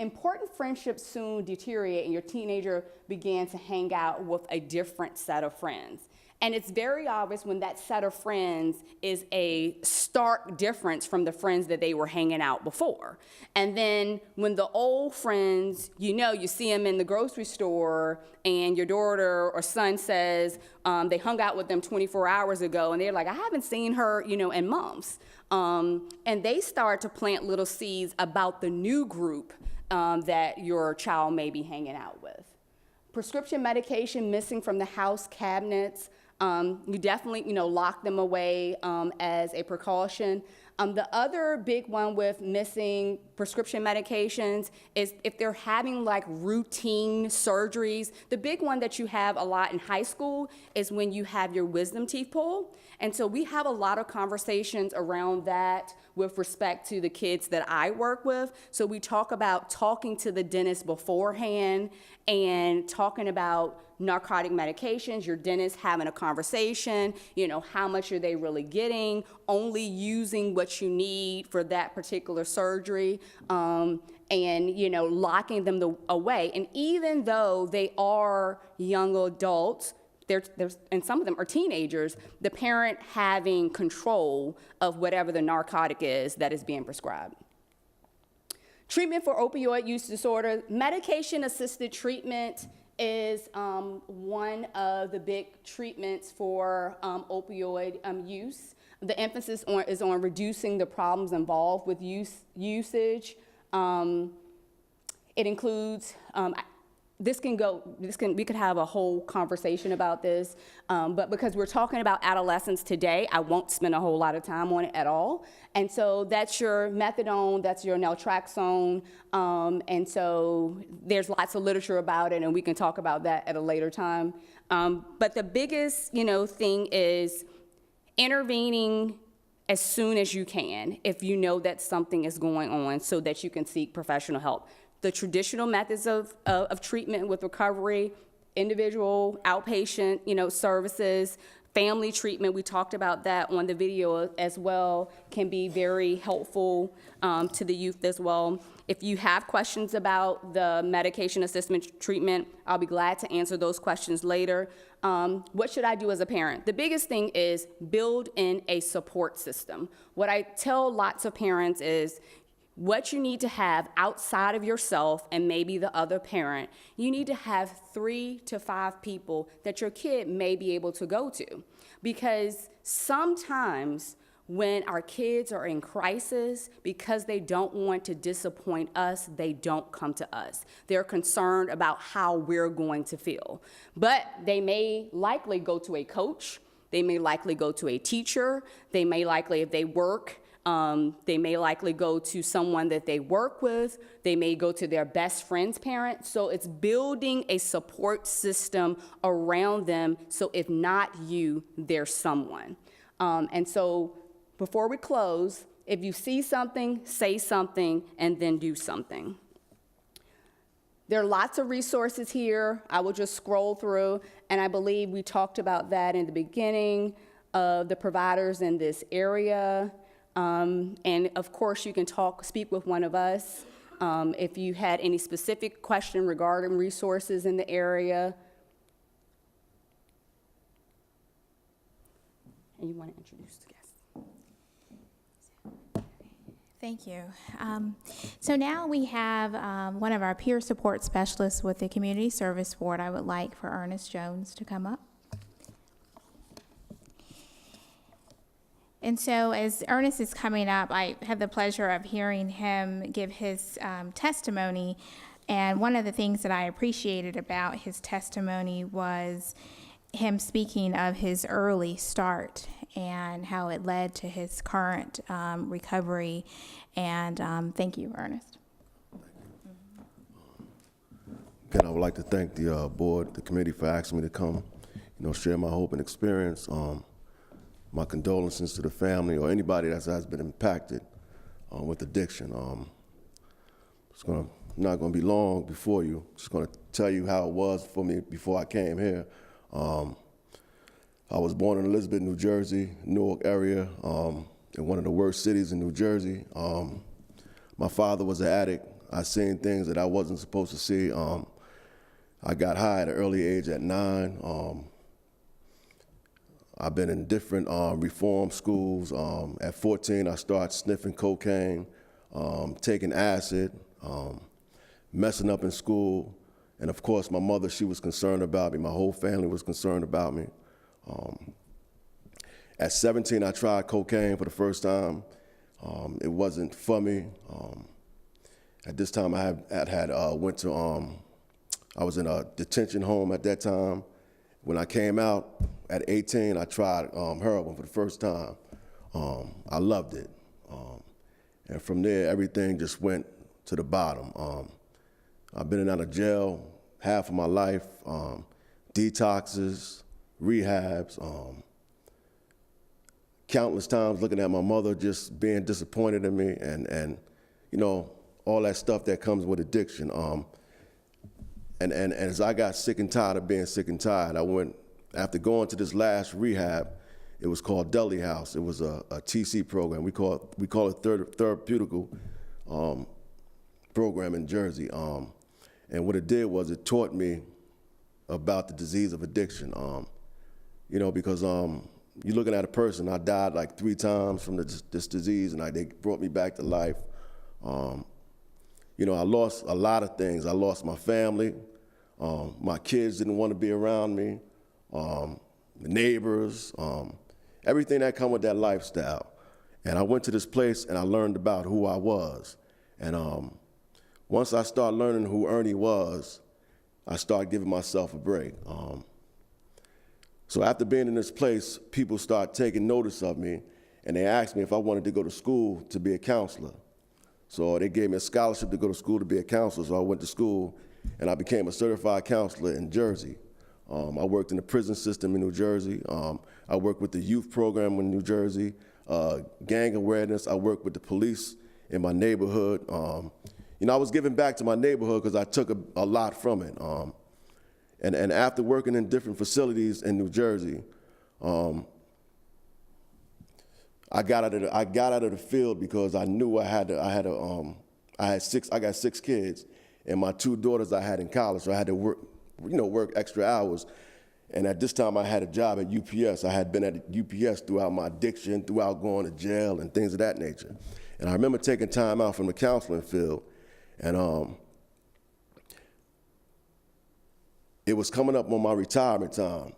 Important friendships soon deteriorate, and your teenager began to hang out with a different set of friends. And it's very obvious when that set of friends is a stark difference from the friends that they were hanging out before. And then when the old friends, you see them in the grocery store and your daughter or son says they hung out with them 24 hours ago and they're like, I haven't seen her, in months. And they start to plant little seeds about the new group that your child may be hanging out with. Prescription medication missing from the house cabinets. You definitely, lock them away as a precaution. The other big one with missing prescription medications is if they're having like routine surgeries. The big one that you have a lot in high school is when you have your wisdom teeth pulled. And so we have a lot of conversations around that with respect to the kids that I work with. So we talk about talking to the dentist beforehand and talking about narcotic medications, your dentist having a conversation, how much are they really getting, only using what you need for that particular surgery, and, locking them away. And even though they are young adults, and some of them are teenagers, the parent having control of whatever the narcotic is that is being prescribed. Treatment for opioid use disorder, medication-assisted treatment is one of the big treatments for opioid use. The emphasis is on reducing the problems involved with usage. It includes, we could have a whole conversation about this, but because we're talking about adolescents today, I won't spend a whole lot of time on it at all. And so that's your methadone, that's your naltrexone, and so there's lots of literature about it, and we can talk about that at a later time. But the biggest, thing is intervening as soon as you can if you know that something is going on so that you can seek professional help. The traditional methods of treatment with recovery, individual, outpatient, services, family treatment, we talked about that on the video as well, can be very helpful to the youth as well. If you have questions about the medication assisted treatment, I'll be glad to answer those questions later. What should I do as a parent? The biggest thing is build in a support system. What I tell lots of parents is, what you need to have outside of yourself and maybe the other parent, you need to have 3 to 5 people that your kid may be able to go to. Because sometimes When our kids are in crisis, because they don't want to disappoint us, they don't come to us. They're concerned about how we're going to feel. But they may likely go to a coach. They may likely go to a teacher. They may likely, if they work, they may likely go to someone that they work with. They may go to their best friend's parent. So it's building a support system around them. So if not you, there's someone. And so before we close, if you see something, say something, and then do something. There are lots of resources here. I will just scroll through, and I believe we talked about that in the beginning of the providers in this area. And of course, you can speak with one of us if you had any specific question regarding resources in the area. And you want to introduce the guest. Thank you. So now we have one of our peer support specialists with the Community Service Board. I would like for Ernest Jones to come up. And so as Ernest is coming up, I had the pleasure of hearing him give his testimony. And one of the things that I appreciated about his testimony was him speaking of his early start and how it led to his current recovery. And thank you, Ernest. Again, I would like to thank the board, the committee, for asking me to come, share my hope and experience. My condolences to the family or anybody that has been impacted with addiction. It's not going to be long before you. Just going to tell you how it was for me before I came here. I was born in Elizabeth, New Jersey, Newark area, in one of the worst cities in New Jersey. My father was an addict. I seen things that I wasn't supposed to see. I got high at an early age at 9. I've been in different reform schools. At 14, I started sniffing cocaine, taking acid, messing up in school. And of course, my mother, she was concerned about me. My whole family was concerned about me. At 17, I tried cocaine for the first time. It wasn't for me. At this time, I was in a detention home at that time. When I came out at 18, I tried heroin for the first time. I loved it. And from there, everything just went to the bottom. I've been in and out of jail half of my life, detoxes, rehabs, countless times looking at my mother just being disappointed in me and all that stuff that comes with addiction. And as I got sick and tired of being sick and tired, I went, after going to this last rehab, it was called Dudley House. It was a TC program. We call it therapeutical program in Jersey. And what it did was it taught me about the disease of addiction. Because you're looking at a person, I died like 3 times from this disease, and they brought me back to life. I lost a lot of things. I lost my family. My kids didn't want to be around me. The neighbors, everything that come with that lifestyle. And I went to this place and I learned about who I was. And once I started learning who Ernie was, I started giving myself a break. So after being in this place, people started taking notice of me, and they asked me if I wanted to go to school to be a counselor. So they gave me a scholarship to go to school to be a counselor, so I went to school, and I became a certified counselor in Jersey. I worked in the prison system in New Jersey. I worked with the youth program in New Jersey, gang awareness. I worked with the police in my neighborhood. I was giving back to my neighborhood because I took a lot from it. And after working in different facilities in New Jersey, I got out of the field because I knew I got 6 kids, and my 2 daughters I had in college, so I had to work extra hours. And at this time, I had a job at UPS. I had been at UPS throughout my addiction, throughout going to jail and things of that nature. And I remember taking time out from the counseling field, and it was coming up on my retirement time.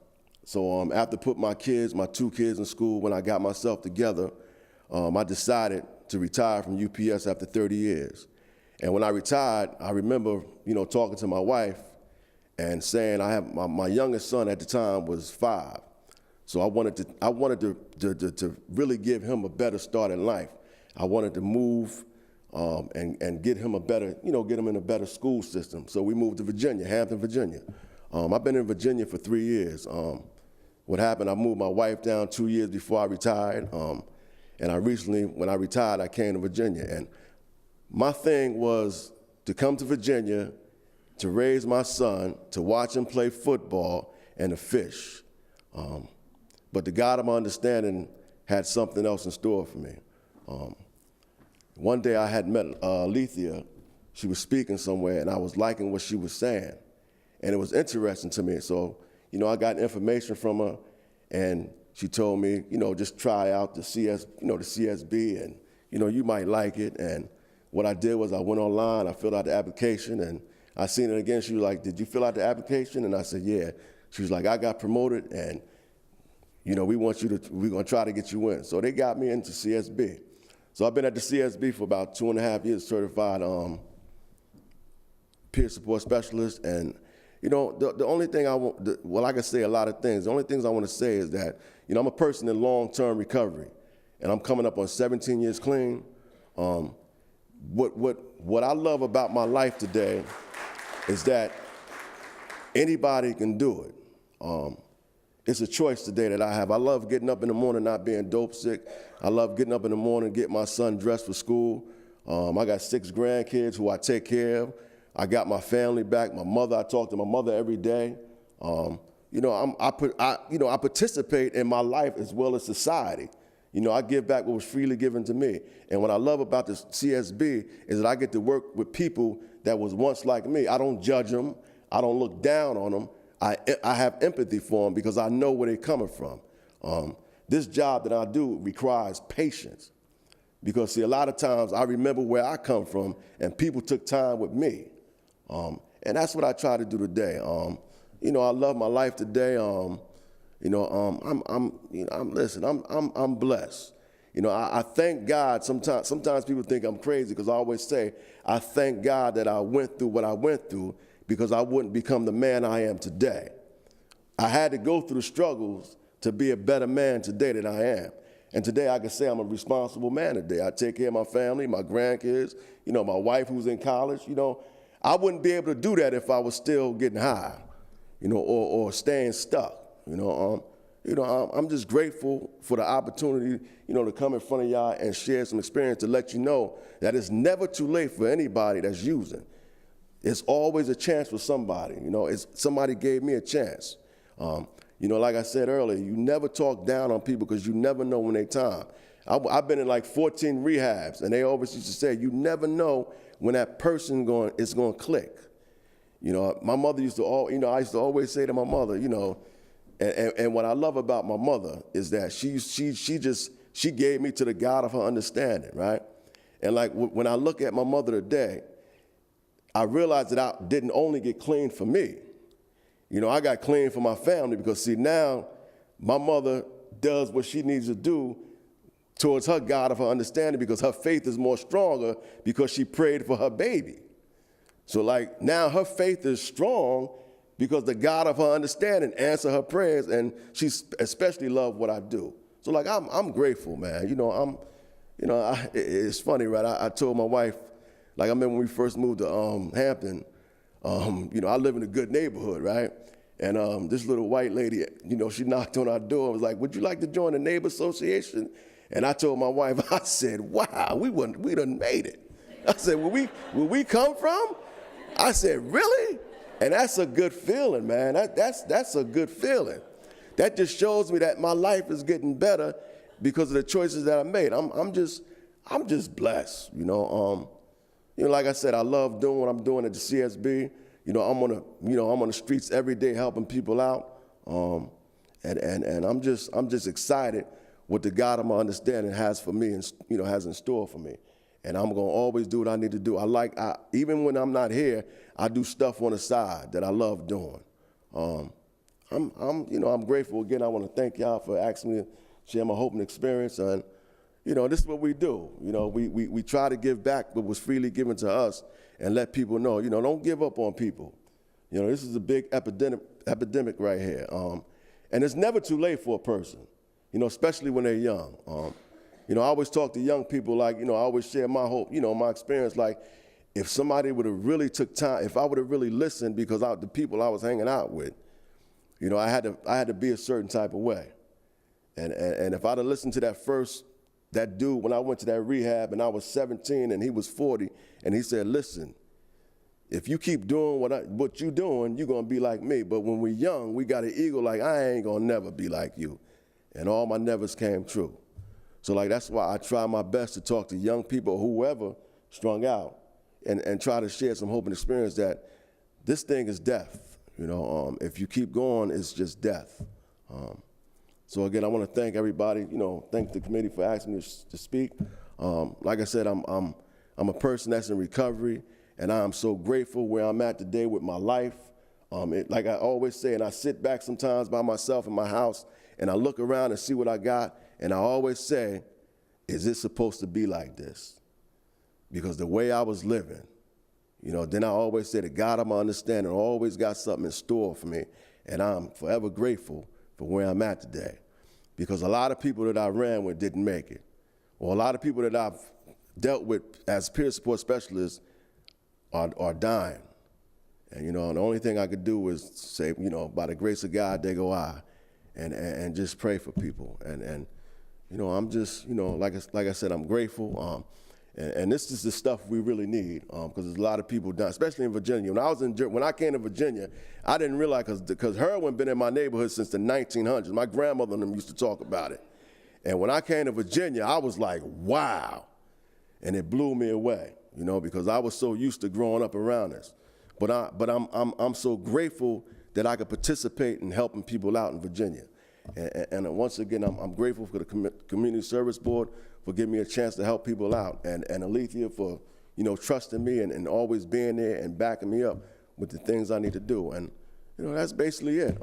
So after putting my 2 kids in school, when I got myself together, I decided to retire from UPS after 30 years. And when I retired, I remember, talking to my wife and saying I have my youngest son at the time was 5. So I wanted to really give him a better start in life. I wanted to move and get him get him in a better school system. So we moved to Virginia, Hampton, Virginia. I've been in Virginia for 3 years. What happened, I moved my wife down 2 years before I retired. And I recently, when I retired, I came to Virginia. And my thing was to come to Virginia, to raise my son, to watch him play football, and to fish. But the God of my understanding had something else in store for me. One day I had met Lethea. She was speaking somewhere, and I was liking what she was saying. And it was interesting to me. So, I got information from her, and she told me, just try out the CSB, and, you might like it. And what I did was I went online, I filled out the application, and I seen it again. She was like, did you fill out the application? And I said, yeah. She was like, I got promoted, and, we're gonna try to get you in. So they got me into CSB. So I've been at the CSB for about 2.5 years, certified peer support specialist. And, the only thing I can say a lot of things. The only things I want to say is that, I'm a person in long-term recovery, and I'm coming up on 17 years clean. What I love about my life today is that anybody can do it. It's a choice today that I have. I love getting up in the morning not being dope sick. I love getting up in the morning, get my son dressed for school. I got 6 grandkids who I take care of. I got my family back. My mother, I talk to my mother every day. I participate in my life as well as society. I give back what was freely given to me. And what I love about the CSB is that I get to work with people that was once like me. I don't judge them. I don't look down on them. I have empathy for them because I know where they're coming from. This job that I do requires patience because, see, a lot of times I remember where I come from and people took time with me. And that's what I try to do today. I love my life today. I'm blessed. I thank God. Sometimes people think I'm crazy because I always say, I thank God that I went through what I went through because I wouldn't become the man I am today. I had to go through the struggles to be a better man today than I am. And today I can say I'm a responsible man today. I take care of my family, my grandkids, my wife who's in college. I wouldn't be able to do that if I was still getting high, or staying stuck. I'm just grateful for the opportunity, to come in front of y'all and share some experience to let you know that it's never too late for anybody that's using. It's always a chance for somebody. Somebody gave me a chance. Like I said earlier, you never talk down on people because you never know when they time. I've been in like 14 rehabs, and they always used to say, you never know when that person is going to click. My mother used to I used to always say to my mother, and what I love about my mother is that she gave me to the God of her understanding, right? And like when I look at my mother today, I realized that I didn't only get clean for me. I got clean for my family because, see, now my mother does what she needs to do towards her God of her understanding because her faith is more stronger because she prayed for her baby. So, like, now her faith is strong because the God of her understanding answered her prayers, and she especially loved what I do. So, like, I'm grateful, man. It's funny, right? I told my wife, like, I remember when we first moved to Hampton, I live in a good neighborhood, right? And this little white lady, she knocked on our door and was like, would you like to join the neighbor association? And I told my wife, I said, wow, we done made it. I said, where we come from? I said, really? And that's a good feeling, man. That's a good feeling. That just shows me that my life is getting better because of the choices that I made. I'm just blessed, like I said, I love doing what I'm doing at the CSB. I'm on the streets every day helping people out. And I'm just excited what the God of my understanding has for me and, has in store for me. And I'm going to always do what I need to do. Even when I'm not here, I do stuff on the side that I love doing. I'm grateful. Again, I want to thank y'all for asking me to share my hope and experience. And, this is what we do. We try to give back what was freely given to us and let people know, don't give up on people. This is a big epidemic right here. And it's never too late for a person, especially when they're young. I always talk to young people like, I always share my hope, my experience, like if somebody would have really took time, if I would have really listened, because the people I was hanging out with, I had to be a certain type of way. And if I'd have listened to that dude when I went to that rehab and I was 17 and he was 40, and he said, listen, if you keep doing what you're doing, you're gonna be like me. But when we're young, we got an ego like, I ain't gonna never be like you. And all my nevers came true. So that's why I try my best to talk to young people, whoever strung out, and try to share some hope and experience that this thing is death. If you keep going, it's just death. So again, I want to thank everybody. Thank the committee for asking me to speak. Like I said, I'm a person that's in recovery, and I am so grateful where I'm at today with my life. Like I always say, and I sit back sometimes by myself in my house, and I look around and see what I got, and I always say, is it supposed to be like this? Because the way I was living, then I always say that God, I'm understanding, always got something in store for me, and I'm forever grateful for where I'm at today. Because a lot of people that I ran with didn't make it, or a lot of people that I've dealt with as peer support specialists are dying. And, the only thing I could do is say, by the grace of God, there go I, and just pray for people. And I'm just, like I said, I'm grateful. And this is the stuff we really need, because there's a lot of people dying, especially in Virginia. When I came to Virginia, I didn't realize, because heroin been in my neighborhood since the 1900s. My grandmother and them used to talk about it. And when I came to Virginia, I was like, wow. And it blew me away, because I was so used to growing up around this. But I'm so grateful that I could participate in helping people out in Virginia. And once again, I'm grateful for the Community Service Board for giving me a chance to help people out, and Alethea for, trusting me and always being there and backing me up with the things I need to do. And, that's basically it.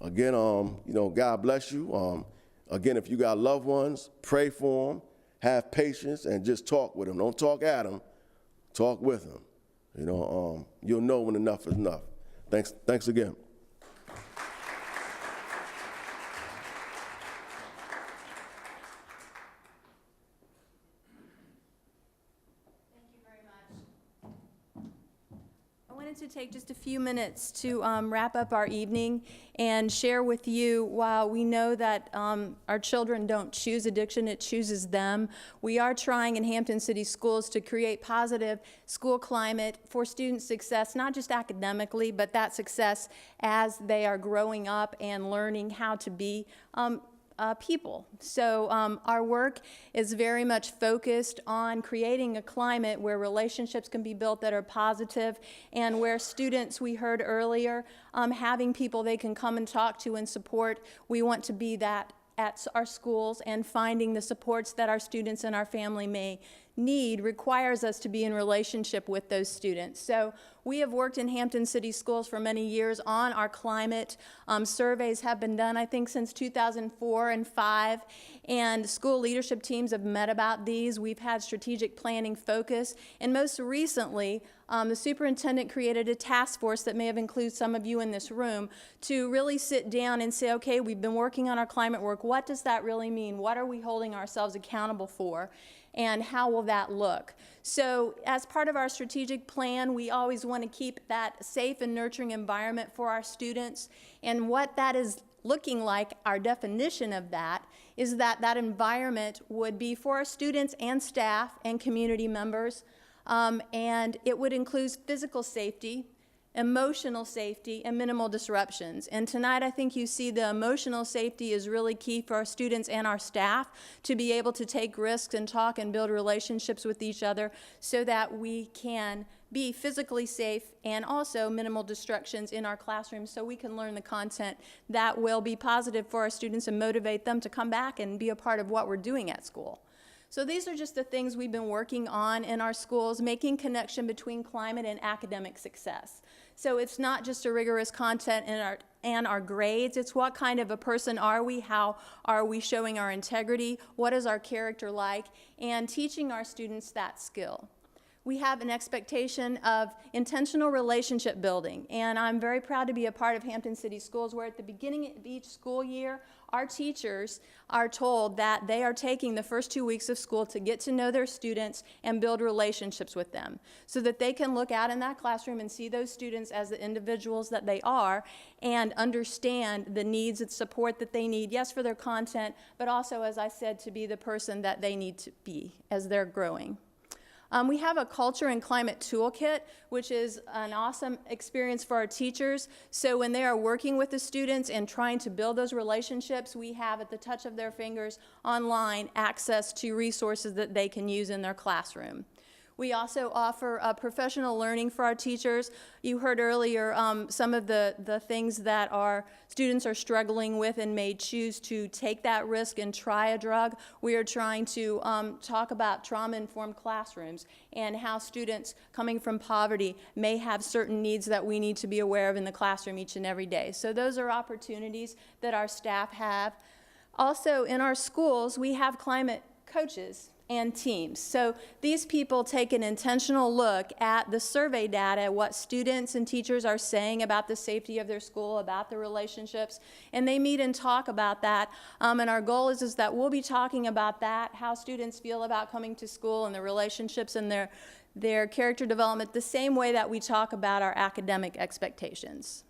Again, God bless you. Again, if you got loved ones, pray for them, have patience, and just talk with them. Don't talk at them, talk with them. You'll know when enough is enough. Thanks again. To take just a few minutes to wrap up our evening and share with you, while we know that our children don't choose addiction, it chooses them. We are trying in Hampton City Schools to create positive school climate for student success, not just academically, but that success as they are growing up and learning how to be people. So our work is very much focused on creating a climate where relationships can be built that are positive, and where students, we heard earlier, having people they can come and talk to and support. We want to be that at our schools, and finding the supports that our students and our family may need requires us to be in relationship with those students. So we have worked in Hampton City Schools for many years on our climate. Surveys have been done, I think, since 2004 and 2005, and school leadership teams have met about these. We've had strategic planning focus, and most recently, the superintendent created a task force that may have included some of you in this room to really sit down and say, okay, we've been working on our climate work. What does that really mean? What are we holding ourselves accountable for? And how will that look? So as part of our strategic plan, we always want to keep that safe and nurturing environment for our students. And what that is looking like, our definition of that, is that that environment would be for our students and staff and community members. And it would include physical safety, emotional safety, and minimal disruptions. And tonight, I think you see the emotional safety is really key for our students and our staff to be able to take risks and talk and build relationships with each other so that we can be physically safe, and also minimal distractions in our classrooms so we can learn the content that will be positive for our students and motivate them to come back and be a part of what we're doing at school. So these are just the things we've been working on in our schools, making connection between climate and academic success. So it's not just a rigorous content and our grades, it's what kind of a person are we, how are we showing our integrity, what is our character like, and teaching our students that skill. We have an expectation of intentional relationship building, and I'm very proud to be a part of Hampton City Schools, where at the beginning of each school year, our teachers are told that they are taking the first 2 weeks of school to get to know their students and build relationships with them, so that they can look out in that classroom and see those students as the individuals that they are and understand the needs and support that they need, yes, for their content, but also, as I said, to be the person that they need to be as they're growing. We have a culture and climate toolkit, which is an awesome experience for our teachers. So when they are working with the students and trying to build those relationships, we have at the touch of their fingers online access to resources that they can use in their classroom. We also offer professional learning for our teachers. You heard earlier some of the things that our students are struggling with and may choose to take that risk and try a drug. We are trying to talk about trauma-informed classrooms and how students coming from poverty may have certain needs that we need to be aware of in the classroom each and every day. So those are opportunities that our staff have. Also, in our schools, we have climate coaches and teams. So these people take an intentional look at the survey data, what students and teachers are saying about the safety of their school, about the relationships, and they meet and talk about that. And our goal is that we'll be talking about that, how students feel about coming to school and the relationships and their character development, the same way that we talk about our academic expectations.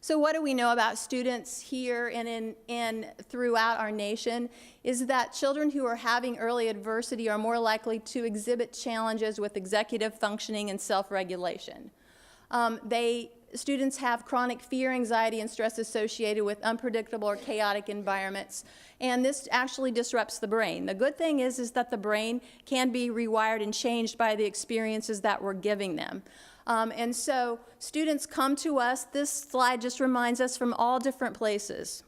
So what do we know about students here and throughout our nation is that children who are having early adversity are more likely to exhibit challenges with executive functioning and self-regulation. Students have chronic fear, anxiety, and stress associated with unpredictable or chaotic environments, and this actually disrupts the brain. The good thing is that the brain can be rewired and changed by the experiences that we're giving them. And so students come to us, this slide just reminds us, from all different places.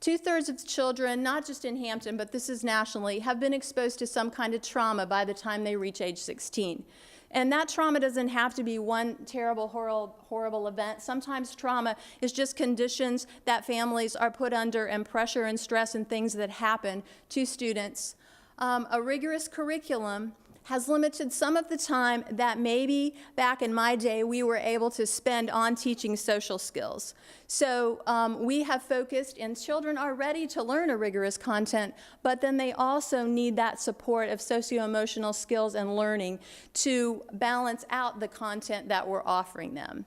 2/3 of children, not just in Hampton, but this is nationally, have been exposed to some kind of trauma by the time they reach age 16. And that trauma doesn't have to be one terrible, horrible event. Sometimes trauma is just conditions that families are put under and pressure and stress and things that happen to students. A rigorous curriculum has limited some of the time that maybe back in my day we were able to spend on teaching social skills. So we have focused, and children are ready to learn a rigorous content, but then they also need that support of socio-emotional skills and learning to balance out the content that we're offering them.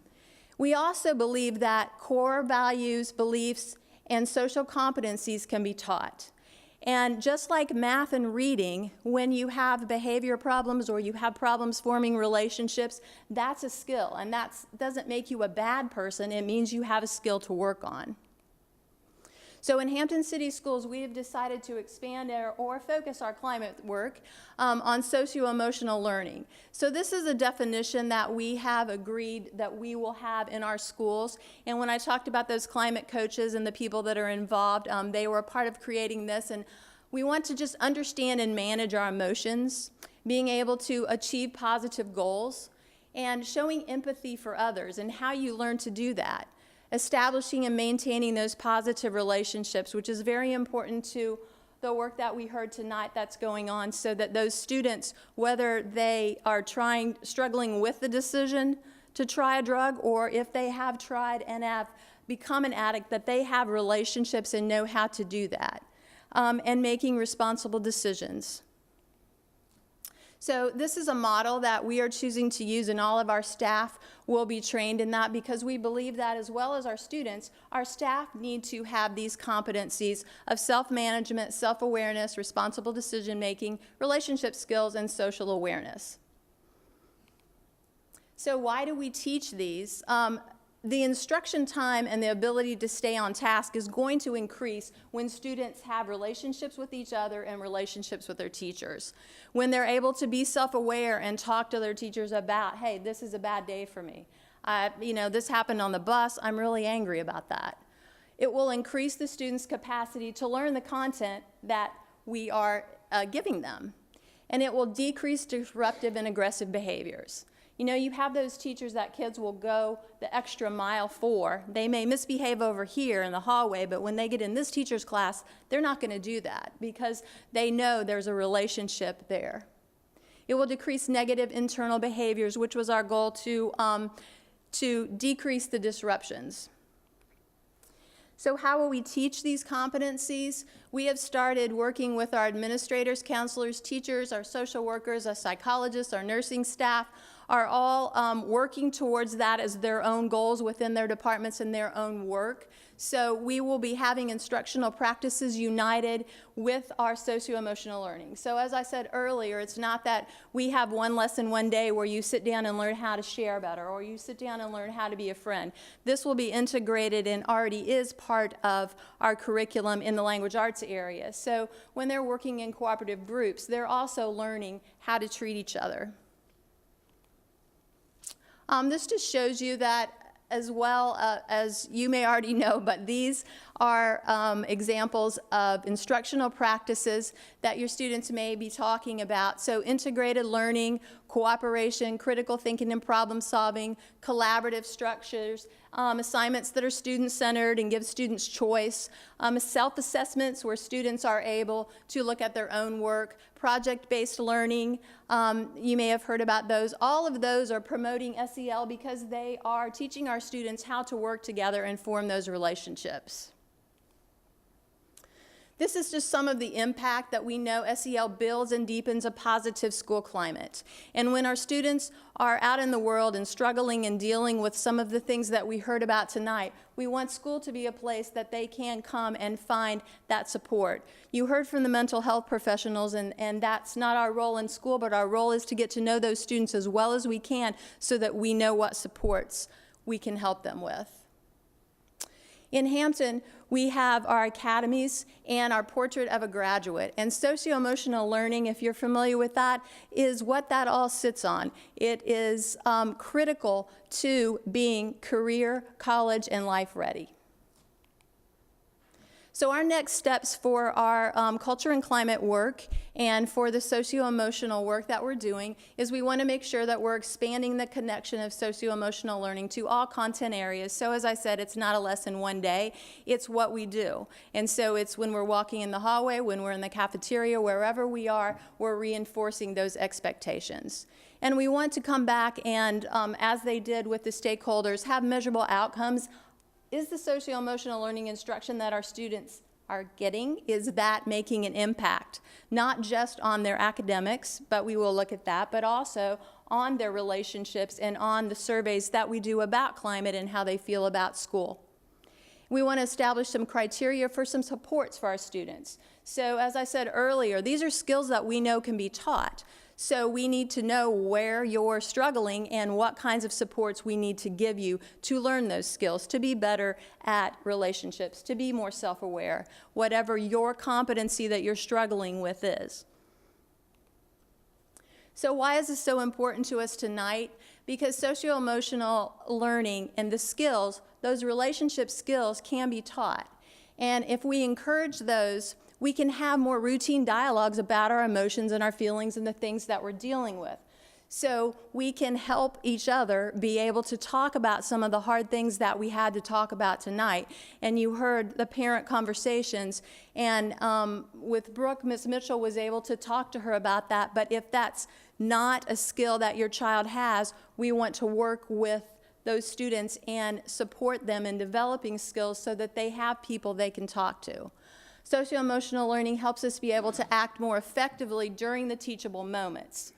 We also believe that core values, beliefs, and social competencies can be taught. And just like math and reading, when you have behavior problems or you have problems forming relationships, that's a skill, and that doesn't make you a bad person. It means you have a skill to work on. So in Hampton City Schools, we have decided to expand or focus our climate work on socio-emotional learning. So this is a definition that we have agreed that we will have in our schools. And when I talked about those climate coaches and the people that are involved, they were a part of creating this. And we want to just understand and manage our emotions, being able to achieve positive goals, and showing empathy for others and how you learn to do that. Establishing and maintaining those positive relationships, which is very important to the work that we heard tonight that's going on, so that those students, whether they are struggling with the decision to try a drug, or if they have tried and have become an addict, that they have relationships and know how to do that, and making responsible decisions. So this is a model that we are choosing to use, and all of our staff will be trained in that, because we believe that, as well as our students, our staff need to have these competencies of self-management, self-awareness, responsible decision-making, relationship skills, and social awareness. So why do we teach these? The instruction time and the ability to stay on task is going to increase when students have relationships with each other and relationships with their teachers. When they're able to be self-aware and talk to their teachers about, hey, this is a bad day for me. This happened on the bus. I'm really angry about that. It will increase the student's capacity to learn the content that we are giving them. And it will decrease disruptive and aggressive behaviors. You know, you have those teachers that kids will go the extra mile for. They may misbehave over here in the hallway, but when they get in this teacher's class, they're not going to do that because they know there's a relationship there. It will decrease negative internal behaviors, which was our goal to decrease the disruptions. So how will we teach these competencies? We have started working with our administrators, counselors, teachers, our social workers, our psychologists, our nursing staff, are all working towards that as their own goals within their departments and their own work. So we will be having instructional practices united with our socio-emotional learning. So as I said earlier, it's not that we have one lesson one day where you sit down and learn how to share better, or you sit down and learn how to be a friend. This will be integrated and already is part of our curriculum in the language arts area. So when they're working in cooperative groups, they're also learning how to treat each other. This just shows you that, as well as you may already know, but these are examples of instructional practices that your students may be talking about. So integrated learning, cooperation, critical thinking and problem solving, collaborative structures, assignments that are student-centered and give students choice, self-assessments where students are able to look at their own work, project-based learning, you may have heard about those. All of those are promoting SEL because they are teaching our students how to work together and form those relationships. This is just some of the impact that we know SEL builds and deepens a positive school climate. And when our students are out in the world and struggling and dealing with some of the things that we heard about tonight, we want school to be a place that they can come and find that support. You heard from the mental health professionals, and that's not our role in school, but our role is to get to know those students as well as we can so that we know what supports we can help them with. In Hampton, we have our academies and our portrait of a graduate. And socio-emotional learning, if you're familiar with that, is what that all sits on. It is critical to being career, college, and life ready. So our next steps for our culture and climate work and for the socio-emotional work that we're doing is we want to make sure that we're expanding the connection of socio-emotional learning to all content areas. So as I said, it's not a lesson one day, it's what we do. And so it's when we're walking in the hallway, when we're in the cafeteria, wherever we are, we're reinforcing those expectations. And we want to come back and, as they did with the stakeholders, have measurable outcomes. Is the socio-emotional learning instruction that our students are getting, is that making an impact? Not just on their academics, but we will look at that, but also on their relationships and on the surveys that we do about climate and how they feel about school. We want to establish some criteria for some supports for our students. So as I said earlier, these are skills that we know can be taught. So we need to know where you're struggling and what kinds of supports we need to give you to learn those skills, to be better at relationships, to be more self-aware, whatever your competency that you're struggling with is. So why is this so important to us tonight? Because socio-emotional learning and the skills, those relationship skills, can be taught. And if we encourage those, we can have more routine dialogues about our emotions and our feelings and the things that we're dealing with. So we can help each other be able to talk about some of the hard things that we had to talk about tonight. And you heard the parent conversations, and with Brooke, Ms. Mitchell was able to talk to her about that. But if that's not a skill that your child has, we want to work with those students and support them in developing skills so that they have people they can talk to. Socio-emotional learning helps us be able to act more effectively during the teachable moments.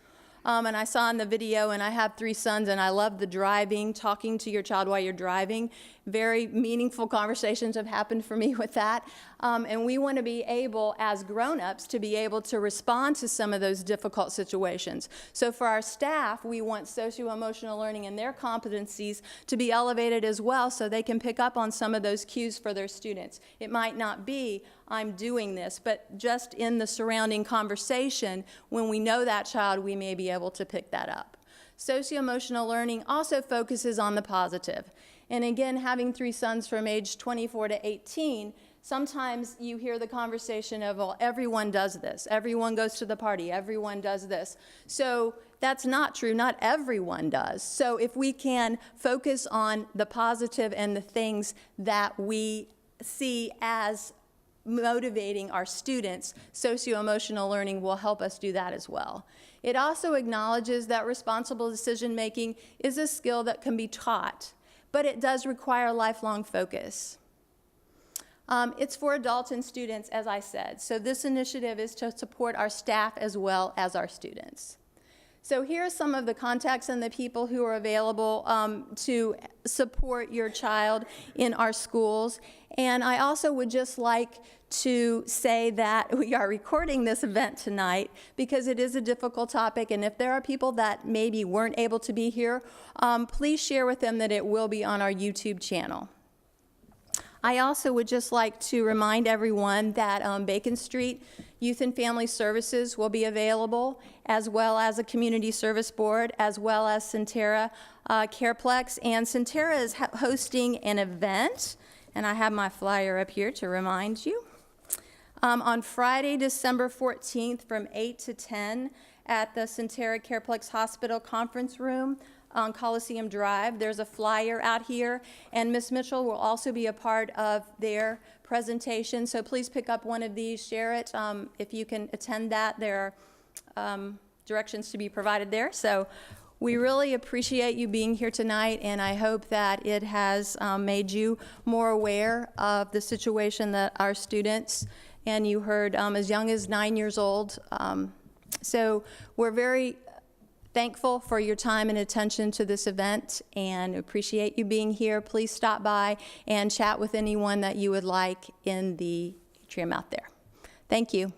And I saw in the video, and I have 3 sons, and I love the driving, talking to your child while you're driving. Very meaningful conversations have happened for me with that. And we want to be able, as grown-ups, to be able to respond to some of those difficult situations. So for our staff, we want socio-emotional learning and their competencies to be elevated as well so they can pick up on some of those cues for their students. It might not be, I'm doing this, but just in the surrounding conversation, when we know that child, we may be able to pick that up. Socio-emotional learning also focuses on the positive. And again, having 3 sons from age 24 to 18, Sometimes you hear the conversation of, well, everyone does this. Everyone goes to the party. Everyone does this. So that's not true. Not everyone does. So if we can focus on the positive and the things that we see as motivating our students, socio-emotional learning will help us do that as well. It also acknowledges that responsible decision-making is a skill that can be taught, but it does require lifelong focus. It's for adults and students, as I said. So this initiative is to support our staff as well as our students. So here are some of the contacts and the people who are available to support your child in our schools. And I also would just like to say that we are recording this event tonight because it is a difficult topic, and if there are people that maybe weren't able to be here, please share with them that it will be on our YouTube channel. I also would just like to remind everyone that Bacon Street Youth and Family Services will be available, as well as a community service board, as well as Centera Careplex. And Centera is hosting an event, and I have my flyer up here to remind you. On Friday, December 14th from 8 to 10 at the Centera Careplex Hospital Conference Room on Coliseum Drive. There's a flyer out here, and Ms. Mitchell will also be a part of their presentation, so please pick up one of these, share it. If you can attend that, there are directions to be provided there. So we really appreciate you being here tonight, and I hope that it has made you more aware of the situation that our students, and you heard as young as 9 years old. So we're very thankful for your time and attention to this event and appreciate you being here. Please stop by and chat with anyone that you would like in the atrium out there. Thank you.